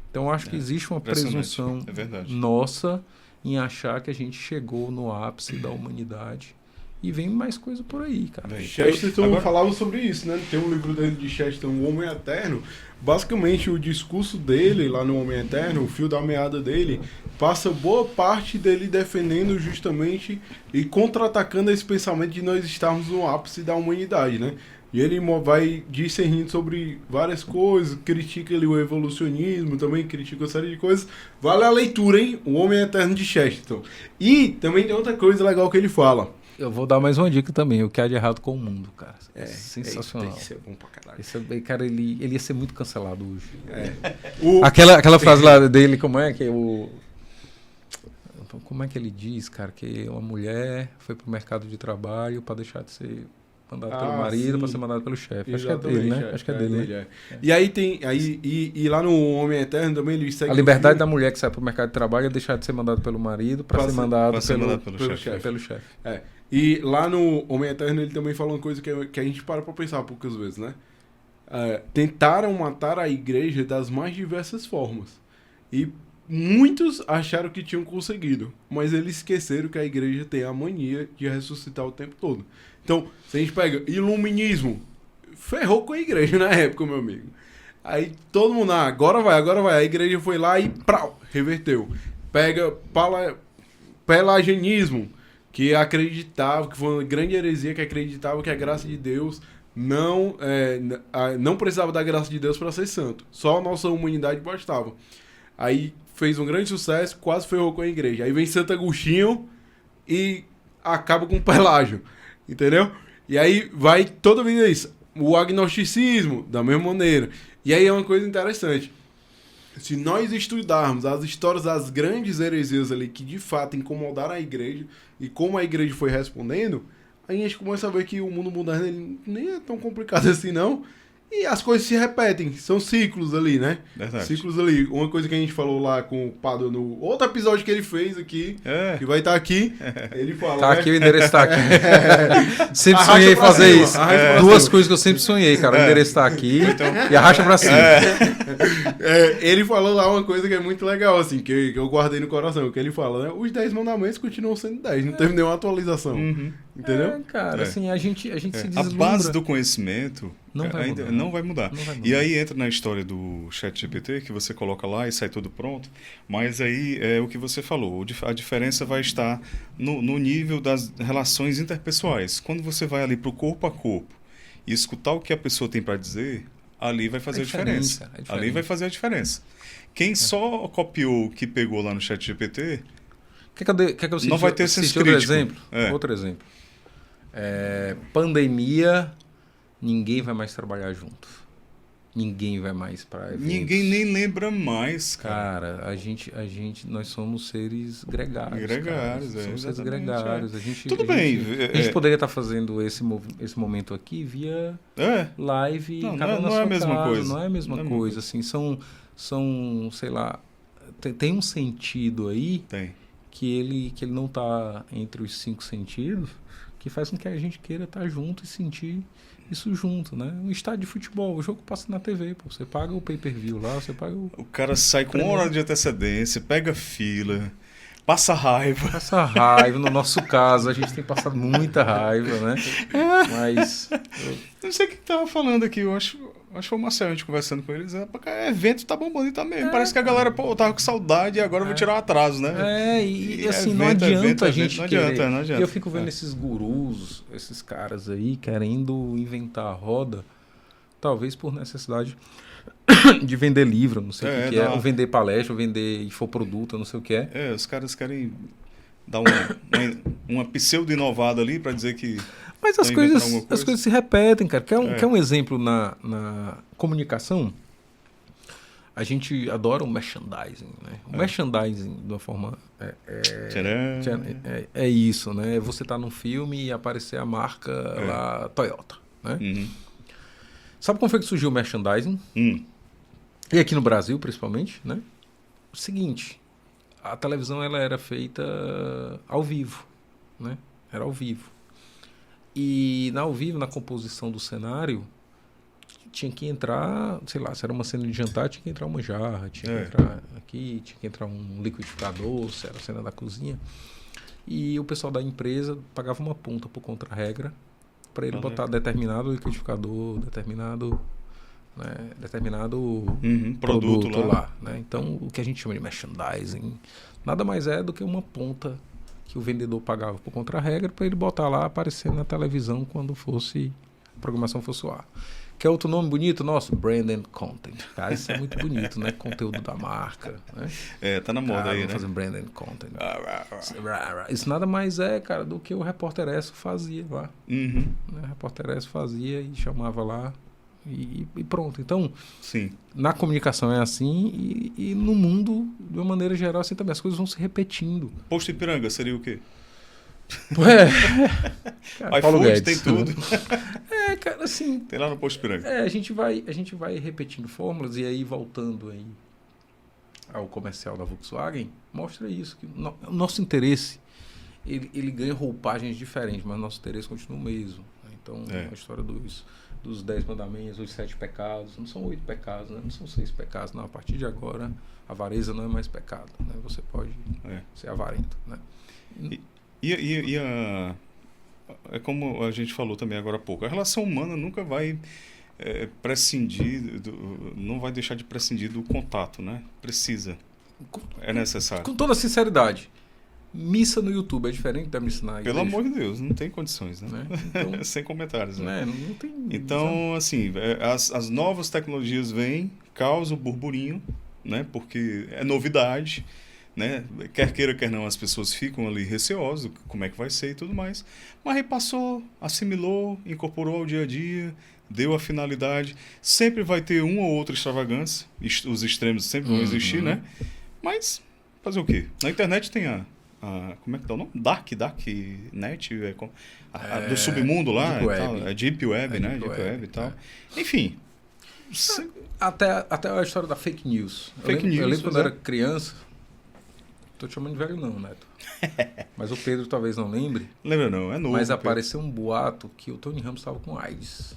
Então, acho que existe uma presunção nossa em achar que a gente chegou no ápice da humanidade. E vem mais coisa por aí, cara. Chesterton falava sobre isso, né? Tem um livro dele de Chesterton, O Homem Eterno. Basicamente, o discurso dele lá no Homem Eterno, o fio da meada dele, passa boa parte dele defendendo justamente e contra-atacando esse pensamento de nós estarmos no ápice da humanidade, né? E ele vai discernindo sobre várias coisas, critica ali o evolucionismo, também critica uma série de coisas. Vale a leitura, hein? O Homem Eterno de Chesterton. E também tem outra coisa legal que ele fala. Eu vou dar mais uma dica também, o que há de errado com o mundo, cara. Sensacional. Isso é bom pra caralho. Cara, ele ia ser muito cancelado hoje. Aquela frase lá dele, como é que como é que ele diz, cara, que uma mulher foi pro mercado de trabalho para deixar de ser mandada pelo marido para ser mandada pelo chefe. Acho que é dele, né? Acho que é dele, né? E aí tem e lá no Homem Eterno também ele segue a liberdade da mulher que sai pro mercado de trabalho é deixar de ser mandada pelo marido para ser mandada pelo chefe. E lá no Homem Eterno ele também fala uma coisa que a gente para pensar poucas vezes, né? Tentaram matar a igreja das mais diversas formas. E muitos acharam que tinham conseguido, mas eles esqueceram que a igreja tem a mania de ressuscitar o tempo todo. Então, se a gente pega iluminismo, ferrou com a igreja na época, meu amigo. Aí todo mundo, agora vai. A igreja foi lá e reverteu. Pega pelagianismo, que acreditava, que foi uma grande heresia, que acreditava que a graça de Deus não precisava da graça de Deus para ser santo. Só a nossa humanidade bastava. Aí fez um grande sucesso, quase ferrou com a igreja. Aí vem Santo Agostinho e acaba com o Pelágio. Entendeu? E aí vai toda vez isso. O agnosticismo, da mesma maneira. E aí é uma coisa interessante. Se nós estudarmos as histórias das grandes heresias ali que de fato incomodaram a igreja e como a igreja foi respondendo, aí a gente começa a ver que o mundo moderno ele nem é tão complicado assim, não. E as coisas se repetem, são ciclos ali, né? Verdade. Ciclos ali. Uma coisa que a gente falou lá com o Pado no outro episódio que ele fez aqui, que vai estar aqui, ele fala... Tá aqui, o endereço tá aqui. Sempre sonhei fazer isso. Duas coisas que eu sempre sonhei, cara. O endereço tá aqui e arracha pra cima. Ele falou lá uma coisa que é muito legal, assim, que eu guardei no coração, que ele fala, né? Os 10 mandamentos continuam sendo 10, não teve nenhuma atualização. Entendeu? Cara, assim, a gente se deslumbra. A base do conhecimento não vai mudar. E aí entra na história do ChatGPT, que você coloca lá e sai tudo pronto, mas aí é o que você falou, a diferença vai estar no nível das relações interpessoais. Quando você vai ali pro corpo a corpo e escutar o que a pessoa tem para dizer, ali vai fazer a diferença. Ali vai fazer a diferença. Quem só copiou o que pegou lá no ChatGPT... Quer que eu não vai ter senso crítico. Outro exemplo. Pandemia, ninguém vai mais trabalhar junto. Ninguém vai mais para eventos. Ninguém nem lembra mais, cara. Cara, nós somos seres gregários. Somos seres gregários. Tudo bem. A gente poderia estar fazendo esse momento aqui via live. Não é a mesma coisa. Não é a mesma coisa. Assim, são, sei lá, tem um sentido aí. Tem. Que ele não está entre os 5 sentidos, que faz com que a gente queira estar junto e sentir isso junto, né? Um estádio de futebol, o jogo passa na TV, pô. Você paga o pay-per-view lá, você paga o... O cara sai com uma hora de antecedência, pega fila, passa raiva. Passa raiva, no nosso caso, a gente tem passado muita raiva, né? Mas... Não sei o que tava falando aqui, eu acho que foi o Marcelo, a gente conversando com eles, evento tá bombando e tá mesmo. Parece que a galera, pô, tava com saudade e agora eu vou tirar o atraso, né? E assim, não adianta a gente não querer. adianta, não adianta. E eu fico vendo esses gurus, esses caras aí, querendo inventar a roda, talvez por necessidade de vender livro, não sei o que é, ou vender palestra, ou vender infoproduto, não sei o que é. Os caras querem dar uma pseudo-inovada ali pra dizer que... Mas as coisas se repetem, cara. Quer um exemplo na comunicação? A gente adora o merchandising, né? O merchandising, de uma forma... É isso, né? Você tá num filme e aparecer a marca lá, Toyota, né? Uhum. Sabe como foi que surgiu o merchandising? E aqui no Brasil, principalmente, né? O seguinte, a televisão ela era feita ao vivo, né? Era ao vivo. E ao vivo, na composição do cenário, tinha que entrar, sei lá, se era uma cena de jantar, tinha que entrar uma jarra, tinha que entrar aqui, tinha que entrar um liquidificador, se era a cena da cozinha. E o pessoal da empresa pagava uma ponta por contra-regra para ele botar determinado liquidificador, determinado produto lá, né? Então, o que a gente chama de merchandising nada mais é do que uma ponta que o vendedor pagava por contra-regra para ele botar lá, aparecer na televisão quando a programação fosse ao ar. Quer outro nome bonito nosso? Branded Content. Cara, isso é muito bonito, né? Conteúdo da marca, né? Tá na moda aí, né? Fazendo Branded Content. Isso nada mais é, cara, do que o Repórter Esso fazia lá. Uhum. O Repórter Esso fazia e chamava lá e pronto. Então, sim, na comunicação é assim e no mundo, de uma maneira geral, assim também. As coisas vão se repetindo. Posto Ipiranga seria o quê? Cara, iFood tem tudo. Cara, assim... Tem lá no Posto Ipiranga. A gente vai repetindo fórmulas e aí, voltando aí ao comercial da Volkswagen, mostra isso. Que o nosso interesse, ele ganha roupagens diferentes, mas nosso interesse continua o mesmo. Né? Então, a história dos 10 mandamentos, os 7 pecados, não são 8 pecados, né? Não são 6 pecados, não. A partir de agora, a avareza não é mais pecado, né? Você pode ser avarento, né? É como a gente falou também agora há pouco, a relação humana nunca vai prescindir, não vai deixar de prescindir do contato, né? Precisa, é necessário. Com toda sinceridade, missa no YouTube é diferente da missa na igreja? Pelo amor de Deus, não tem condições, né? Então, sem comentários, né? Não tem... Então, assim, as novas tecnologias vêm, causam burburinho, né? Porque é novidade, né? Quer queira, quer não, as pessoas ficam ali receosas, como é que vai ser e tudo mais. Mas repassou, assimilou, incorporou ao dia a dia, deu a finalidade. Sempre vai ter uma ou outra extravagância, os extremos sempre vão existir, né? Mas, fazer o quê? Na internet tem como é que tá o nome? Darknet, do submundo lá, Deep Web. tal, Deep Web, né? Deep Web e tal. Enfim. Até a história da fake news. Eu lembro quando eu era criança. Tô te chamando de velho não, Neto. Mas o Pedro talvez não lembre. Lembra não, é novo. Mas apareceu um boato que o Tony Ramos estava com AIDS.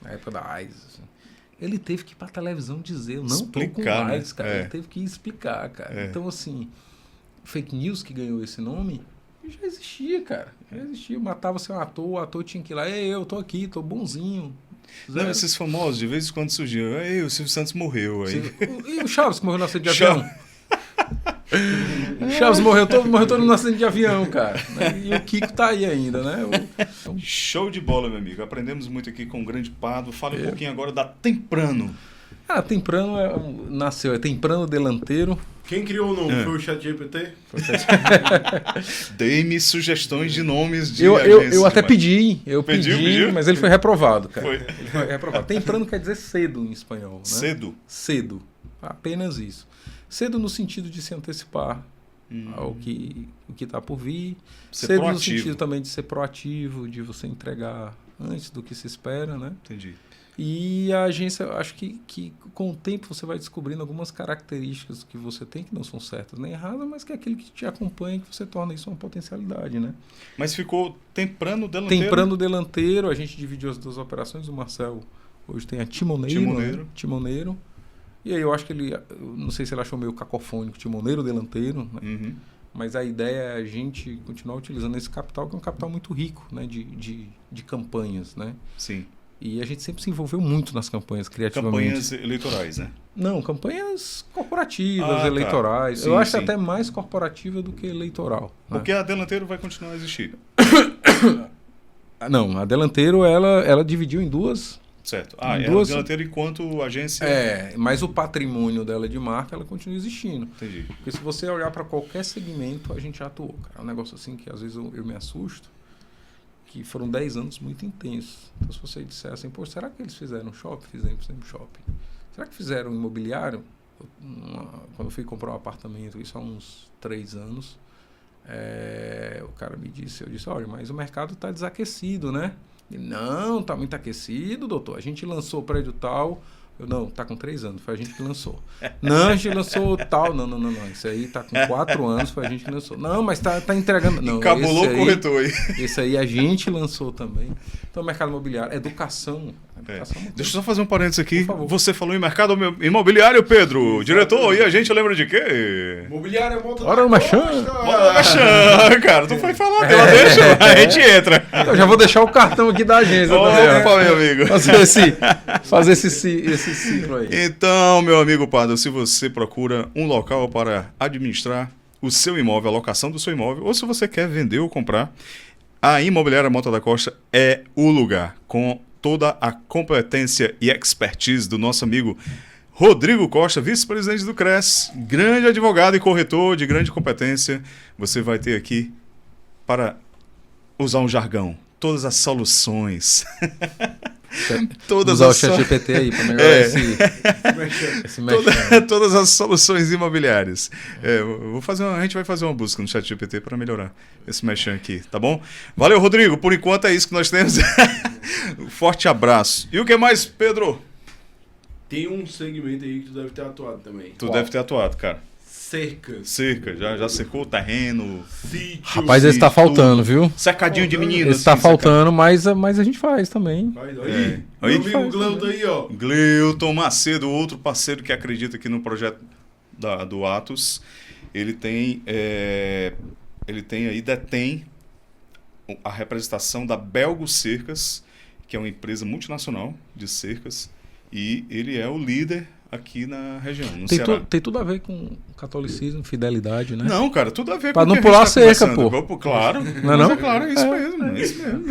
Na época da AIDS. Assim. Ele teve que ir pra televisão dizer, eu não tô com AIDS, cara. Ele teve que explicar, cara. Então, assim, fake news que ganhou esse nome já existia, cara. Já existia. Matava-se um ator, o ator tinha que ir lá, eu tô aqui, tô bonzinho. Não, esses famosos, de vez em quando surgiam, o Silvio Santos morreu aí. E o Chaves que morreu no acidente de avião? Chaves morreu todo no acidente de avião, cara. E o Kiko tá aí ainda, né? Show de bola, meu amigo. Aprendemos muito aqui com o grande Pado. Fala um pouquinho agora da Temprano. Temprano nasceu, Temprano Delanteiro. Quem criou o nome? Foi o ChatGPT? Dei-me sugestões de nomes de eu até pedi, Pediu? mas ele foi reprovado, cara. Foi. Ele foi reprovado. Temprano quer dizer cedo em espanhol, né? Cedo. Apenas isso. Cedo no sentido de se antecipar ao que está por vir. Ser cedo proativo. No sentido também de ser proativo, de você entregar antes do que se espera, né? Entendi. E a agência, eu acho que com o tempo você vai descobrindo algumas características que você tem que não são certas nem erradas, mas que é aquele que te acompanha, que você torna isso uma potencialidade, né? Mas ficou temprando o delanteiro? Temprando o delanteiro, a gente dividiu as duas operações. O Marcel hoje tem a Timoneiro. Né? Timoneiro. E aí eu acho que ele, não sei se ele achou meio cacofônico, Timoneiro delanteiro, né? Uhum. Mas a ideia é a gente continuar utilizando esse capital, que é um capital muito rico, né? de campanhas, né? Sim. E a gente sempre se envolveu muito nas campanhas, criativamente. Campanhas eleitorais, né? Não, campanhas corporativas, tá. eleitorais. Sim, eu acho sim. até mais corporativa do que eleitoral. Né? Porque a delanteiro vai continuar a existir. Não, a delanteiro, ela dividiu em duas. Certo. Em É duas- a delanteiro enquanto agência... Mas o patrimônio dela de marca, ela continua existindo. Entendi. Porque se você olhar para qualquer segmento, a gente já atuou, cara. É um negócio assim que às vezes eu me assusto, que foram 10 anos muito intensos. Então se você disser assim, pô, será que eles fizeram shopping? Fizemos shopping. Será que fizeram imobiliário? Quando eu fui comprar um apartamento, isso há uns 3 anos, o cara me disse, eu disse, olha, mas o mercado está desaquecido, né? Ele, não, está muito aquecido, doutor. A gente lançou o prédio tal. Eu, não, tá com 3 anos, foi a gente que lançou. Não, a gente lançou tal. Não. Isso aí tá com 4 anos, foi a gente que lançou. Não, mas tá entregando. Não, Encabulou o corretor aí. Esse aí a gente lançou também. Então, mercado imobiliário, educação. Educação é uma Deixa eu coisa. só fazer um parênteses aqui. Por favor. Você falou em mercado imobiliário, Pedro. Diretor, e a gente lembra de quê? Mobiliário Monta Hora da no Machan. Costa. Bora na chã, cara. Tu foi falar dela, deixa. A gente entra. Eu já vou deixar o cartão aqui da agência também. ó. Opa, meu amigo. Fazer esse ciclo aí. Então, meu amigo Pardo, se você procura um local para administrar o seu imóvel, a locação do seu imóvel, ou se você quer vender ou comprar, a Imobiliária Monta da Costa é o lugar, com toda a competência e expertise do nosso amigo Rodrigo Costa, vice-presidente do CRES, grande advogado e corretor de grande competência. Você vai ter aqui, para usar um jargão, todas as soluções. Usar o chat GPT aí para melhorar esse mexendo. Todas as soluções imobiliárias. A gente vai fazer uma busca no chat GPT para melhorar esse mexão aqui, tá bom? Valeu, Rodrigo. Por enquanto é isso que nós temos. Um forte abraço. E o que mais, Pedro? Tem um segmento aí que tu deve ter atuado também. Tu deve ter atuado, cara. Cercas. Cerca, já secou o terreno. Sítio. Rapaz, esse tá faltando, viu? Cercadinho de meninas. Esse tá faltando, mas a gente faz também. Vai, É. aí. Aí Meu amigo Gleuton aí, ó. Gleuton Macedo, outro parceiro que acredita aqui no projeto do Atos. Ele tem aí, detém a representação da Belgo Cercas, que é uma empresa multinacional de cercas, e ele é o líder aqui na região, no Ceará. Tem tudo a ver com catolicismo, fidelidade, né? Não, cara, tudo a ver Pra com não o que a pular gente tá a cerca, conversando. pô. Claro, Não é mas não? é claro, é isso mesmo, é isso mesmo.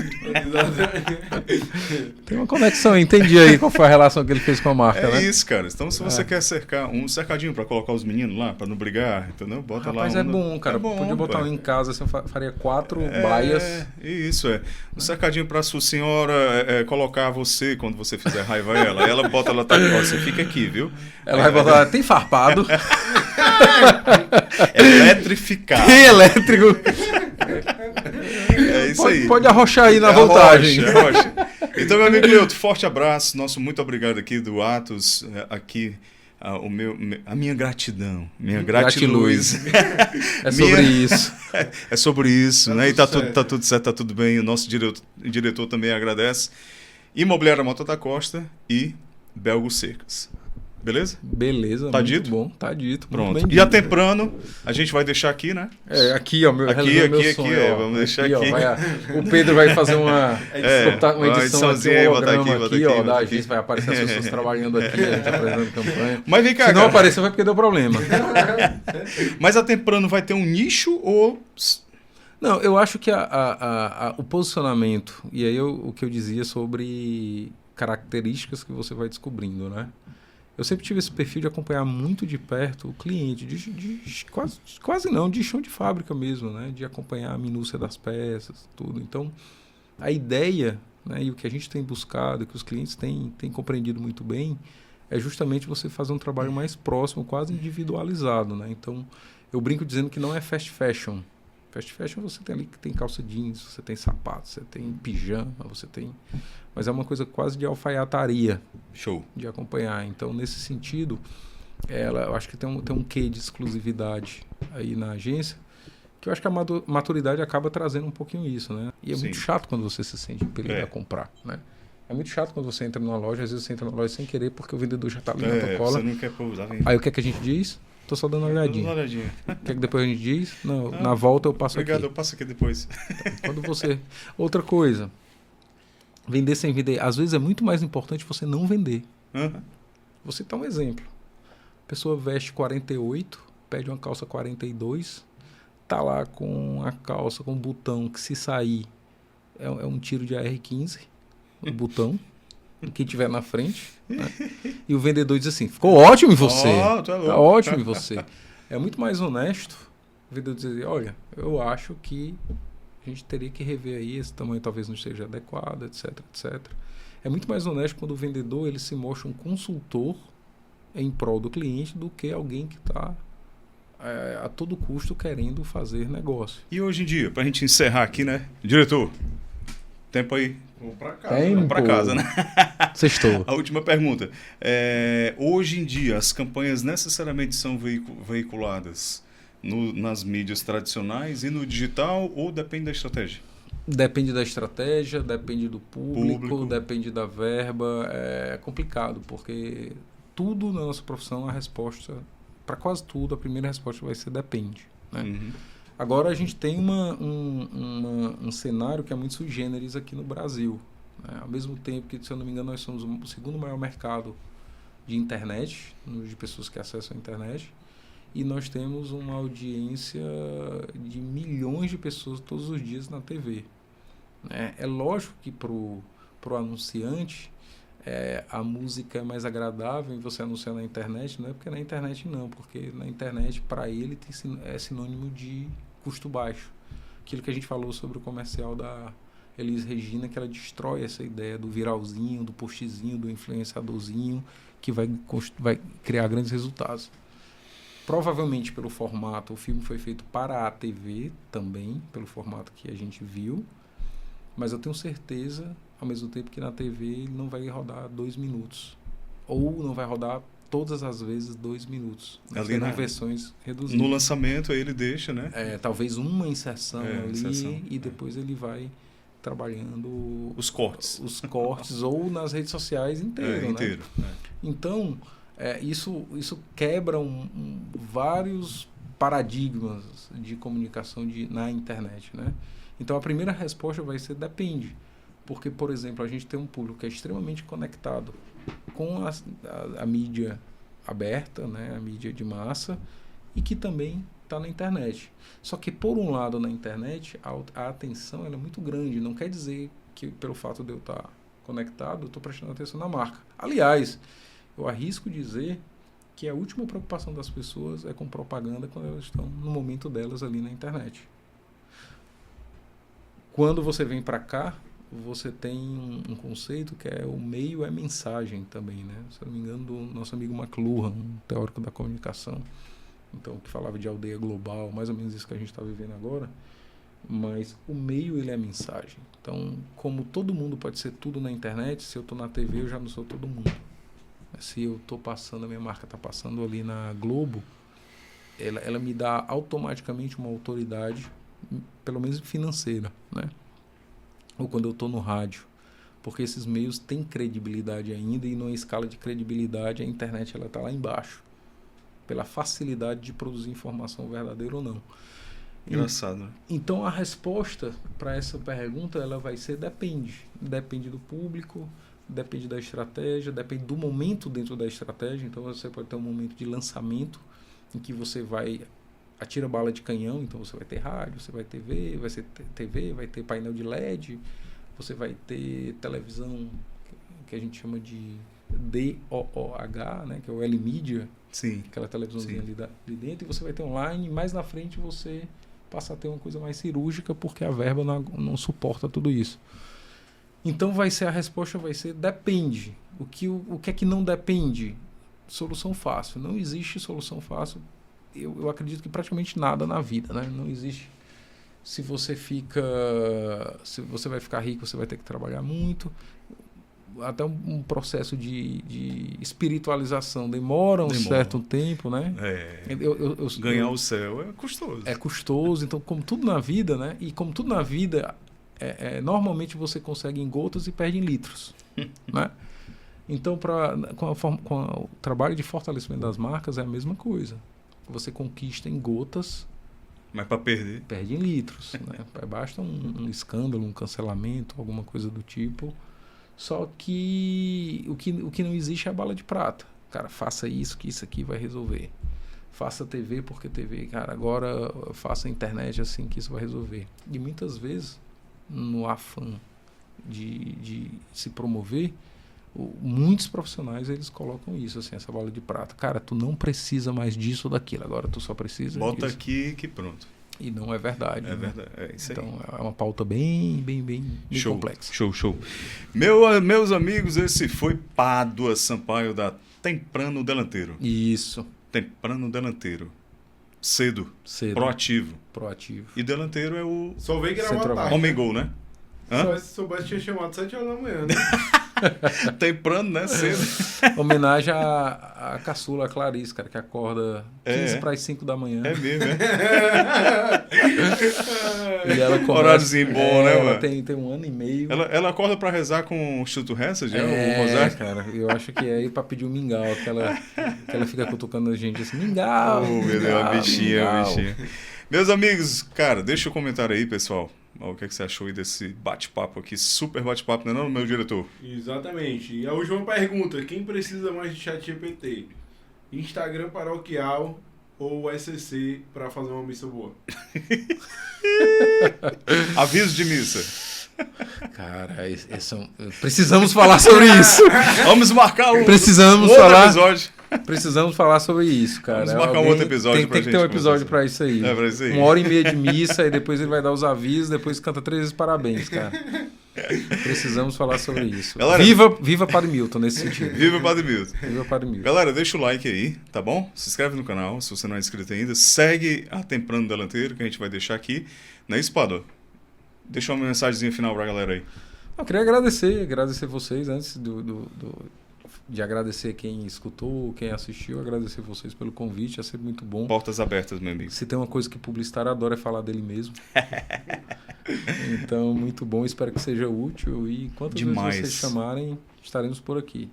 Tem uma conexão, entendi aí qual foi a relação que ele fez com a marca, É né? isso, cara. Então, se você quer cercar um cercadinho pra colocar os meninos lá, pra não brigar, entendeu? Bota Rapaz, lá. é bom, cara. É bom, Podia botar pai. um em casa, assim, eu faria 4 baias. Isso, um cercadinho pra sua senhora colocar você quando você fizer raiva a ela. Aí ela bota, ela tá aqui, ó, você fica aqui, viu? Ela vai botar, tem farpado, Eletrificado. tem elétrico. É isso aí. Pode arrochar aí na voltagem. Arrocha. Então, meu amigo Leuto, forte abraço. Nosso muito obrigado aqui do Atos. Aqui, a minha gratidão. Minha gratiluz. É sobre isso. É sobre isso, Tá né? E tudo tá certo. tudo certo, tá tudo bem. O nosso diretor também agradece. Imobiliária Monta da Costa e Belgo Cercas. Beleza? Beleza, Tá muito dito? bom. Tá dito. muito Pronto. bem E a dito. Temprano, a gente vai deixar aqui, né? Aqui, ó, realizando meu sonho, ó. vamos deixar Ó, aqui. o Pedro vai fazer uma uma edição aqui, ediçãozinha, um botar holograma aqui, botar aqui, aqui, ó, botar da aqui. agência, vai aparecer as pessoas trabalhando aqui, a gente apresentando campanha. Mas vem cá, Se não cara. apareceu, vai porque deu problema. Mas a Temprano vai ter um nicho ou... Não, eu acho que o posicionamento, e aí o que eu dizia sobre características que você vai descobrindo, né? Eu sempre tive esse perfil de acompanhar muito de perto o cliente, quase não, de chão de fábrica mesmo, né? De acompanhar a minúcia das peças, tudo. Então, a ideia, né, e o que a gente tem buscado, que os clientes têm compreendido muito bem, é justamente você fazer um trabalho mais próximo, quase individualizado, né? Então, eu brinco dizendo que não é fast fashion. Fast fashion você tem ali que tem calça jeans, você tem sapato, você tem pijama, você tem... Mas é uma coisa quase de alfaiataria. Show. De acompanhar. Então, nesse sentido, eu acho que tem um quê de exclusividade aí na agência, que eu acho que a maturidade acaba trazendo um pouquinho isso, né? E é muito chato quando você se sente impelido a comprar, né? É muito chato quando você entra numa loja, às vezes você entra na loja sem querer, porque o vendedor já está ali na tua cola. Você não quer pousar. Aí o que é que a gente diz? Tô só dando uma olhadinha. O que é que depois a gente diz? Não, na volta eu passo obrigado, aqui. eu passo aqui depois. Quando você... Outra coisa, vender sem vender. Às vezes é muito mais importante você não vender. Vou citar um exemplo. A pessoa veste 48, pede uma calça 42, tá lá com a calça com um botão que se sair é um tiro de AR-15, o botão, quem tiver na frente, né? E o vendedor diz assim, ficou ótimo em você, tá ótimo em você. É muito mais honesto o vendedor dizer, olha, eu acho que a gente teria que rever aí, esse tamanho talvez não esteja adequado, etc, etc. É muito mais honesto quando o vendedor ele se mostra um consultor em prol do cliente do que alguém que está a todo custo querendo fazer negócio. E hoje em dia, pra gente encerrar aqui, né? Diretor, tempo aí. Vamos pra casa. Vamos pra casa, né? Sextou. A última pergunta. Hoje em dia, as campanhas necessariamente são veiculadas nas mídias tradicionais e no digital ou depende da estratégia? Depende da estratégia, depende do público, depende da verba. É complicado, porque tudo na nossa profissão, a resposta, para quase tudo, a primeira resposta vai ser depende. Né? Agora a gente tem um cenário que é muito sui generis aqui no Brasil. Né? Ao mesmo tempo que, se eu não me engano, nós somos o segundo maior mercado de internet, de pessoas que acessam a internet, e nós temos uma audiência de milhões de pessoas todos os dias na TV. Né? É lógico que para o anunciante a música é mais agradável em você anunciar na internet, não é porque na internet não, porque na internet para ele é sinônimo de custo baixo. Aquilo que a gente falou sobre o comercial da Elis Regina, que ela destrói essa ideia do viralzinho, do postzinho, do influenciadorzinho, que vai criar grandes resultados. Provavelmente pelo formato, o filme foi feito para a TV também, pelo formato que a gente viu, mas eu tenho certeza, ao mesmo tempo que na TV ele não vai rodar 2 minutos, ou não vai rodar todas as vezes 2 minutos, serão versões reduzidas. No lançamento aí ele deixa, né? Talvez uma inserção ali e depois ele vai trabalhando os cortes ou nas redes sociais inteiro. Né? Então, isso quebra vários paradigmas de comunicação na internet, né? Então a primeira resposta vai ser depende, porque, por exemplo, a gente tem um público que é extremamente conectado com a mídia aberta, né? A mídia de massa, e que também está na internet. Só que, por um lado, na internet, a atenção ela é muito grande. Não quer dizer que, pelo fato de eu estar conectado, eu estou prestando atenção na marca. Aliás, eu arrisco dizer que a última preocupação das pessoas é com propaganda quando elas estão no momento delas ali na internet. Quando você vem para cá, você tem um conceito que é o meio é mensagem também, né? Se eu não me engano, do nosso amigo McLuhan, um teórico da comunicação, então, que falava de aldeia global, mais ou menos isso que a gente está vivendo agora, mas o meio ele é mensagem. Então, como todo mundo pode ser tudo na internet, se eu estou na TV eu já não sou todo mundo. Se eu estou passando, a minha marca está passando ali na Globo, ela me dá automaticamente uma autoridade, pelo menos financeira, né? Ou quando eu estou no rádio, porque esses meios têm credibilidade ainda, e numa escala de credibilidade a internet está lá embaixo, pela facilidade de produzir informação verdadeira ou não. Engraçado, né? Então a resposta para essa pergunta ela vai ser depende do público, depende da estratégia, depende do momento dentro da estratégia. Então você pode ter um momento de lançamento em que você atira bala de canhão, então você vai ter rádio, você vai ter TV, vai ter painel de LED, você vai ter televisão que a gente chama de DOOH, né, que é o L-Media, sim, aquela televisãozinha ali dentro, e você vai ter online, e mais na frente você passa a ter uma coisa mais cirúrgica, porque a verba não suporta tudo isso. Então a resposta vai ser depende. O que é que não depende? Solução fácil. Não existe solução fácil. Eu acredito que praticamente nada na vida, né? Não existe Se você vai ficar rico, você vai ter que trabalhar muito. Até um processo de espiritualização demora certo tempo, né? Ganhar o céu é custoso. É custoso. Então, como tudo na vida, né? E como tudo na vida, normalmente você consegue em gotas e perde em litros, né? Então, com o trabalho de fortalecimento das marcas é a mesma coisa. Você conquista em gotas, mas para perder, perde em litros, né? Basta um escândalo, um cancelamento, alguma coisa do tipo. Só que o que não existe é a bala de prata. Cara, faça isso, que isso aqui vai resolver. Faça TV, porque TV, cara, agora faça internet assim, que isso vai resolver. E muitas vezes, no afã de se promover, muitos profissionais, eles colocam isso, assim, essa bala de prata. Cara, tu não precisa mais disso ou daquilo, agora tu só precisa bota disso. aqui que pronto. E não é verdade. É verdade, é isso aí. Então, é uma pauta bem complexa. Show. Meus amigos, esse foi Pádua Sampaio da Temprano Delanteiro. Isso. Temprano Delanteiro. Cedo. Proativo. E Delanteiro é o... Só veio gravar a tarde. Homem gol, né? Só se soubesse, tinha chamado 7 horas da manhã, né? Temprano, né? Cedo. Homenagem à caçula, a Clarice, cara, que acorda 15 para as 5 da manhã. É mesmo, é? E ela começa, horáriozinho bom, né, ela mano? tem 1 ano e meio. Ela acorda pra rezar com o Instituto Hensel, o Rosário? Cara, eu acho que é aí pra pedir um mingau, que ela fica cutucando a gente assim, mingau, Oh, meu Deus, a bichinha. Meus amigos, cara, deixa o comentário aí, pessoal. O que você achou aí desse bate-papo aqui? Super bate-papo, não é não, meu diretor? Exatamente. E a última pergunta, quem precisa mais de ChatGPT? Instagram paroquial ou SCC para fazer uma missa boa? Aviso de missa. Cara, precisamos falar sobre isso. Vamos marcar um Precisamos outro falar, episódio. Precisamos falar sobre isso, cara. Vamos marcar um outro episódio tem que ter um episódio pra isso aí. Pra isso aí. 1h30 de missa, e depois ele vai dar os avisos, depois canta 3 vezes parabéns, cara. Precisamos falar sobre isso. Galera, viva Padre Milton nesse sentido. Viva Padre Milton. Viva Padre Milton. Galera, deixa o like aí, tá bom? Se inscreve no canal, se você não é inscrito ainda. Segue a Temprano Delanteiro, que a gente vai deixar aqui. Não é isso, Pádua? Deixa uma mensagenzinha final pra galera aí. Eu queria agradecer vocês antes de agradecer quem escutou, quem assistiu, agradecer vocês pelo convite, é sempre muito bom. Portas abertas, meu amigo. Se tem uma coisa que publicitário adora é falar dele mesmo. Então, muito bom, espero que seja útil e quantas vezes vocês chamarem, estaremos por aqui.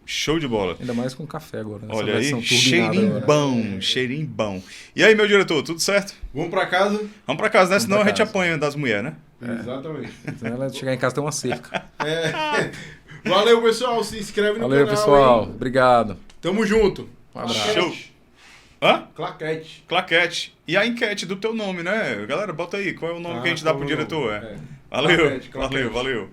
Show de bola. Ainda mais com café agora. Olha aí, cheirinho bom. E aí, meu diretor, tudo certo? Vamos pra casa? Vamos pra casa, né? Senão a gente apanha das mulheres, né? Exatamente. Então ela chegar em casa tem uma cerca. Valeu, pessoal. Se inscreve no canal. Valeu, pessoal. Hein? Obrigado. Tamo junto. Um abraço. Show. Hã? Claquete. Claquete. E a enquete do teu nome, né? Galera, bota aí. Qual é o nome que a gente dá pro diretor? Valeu. Valeu.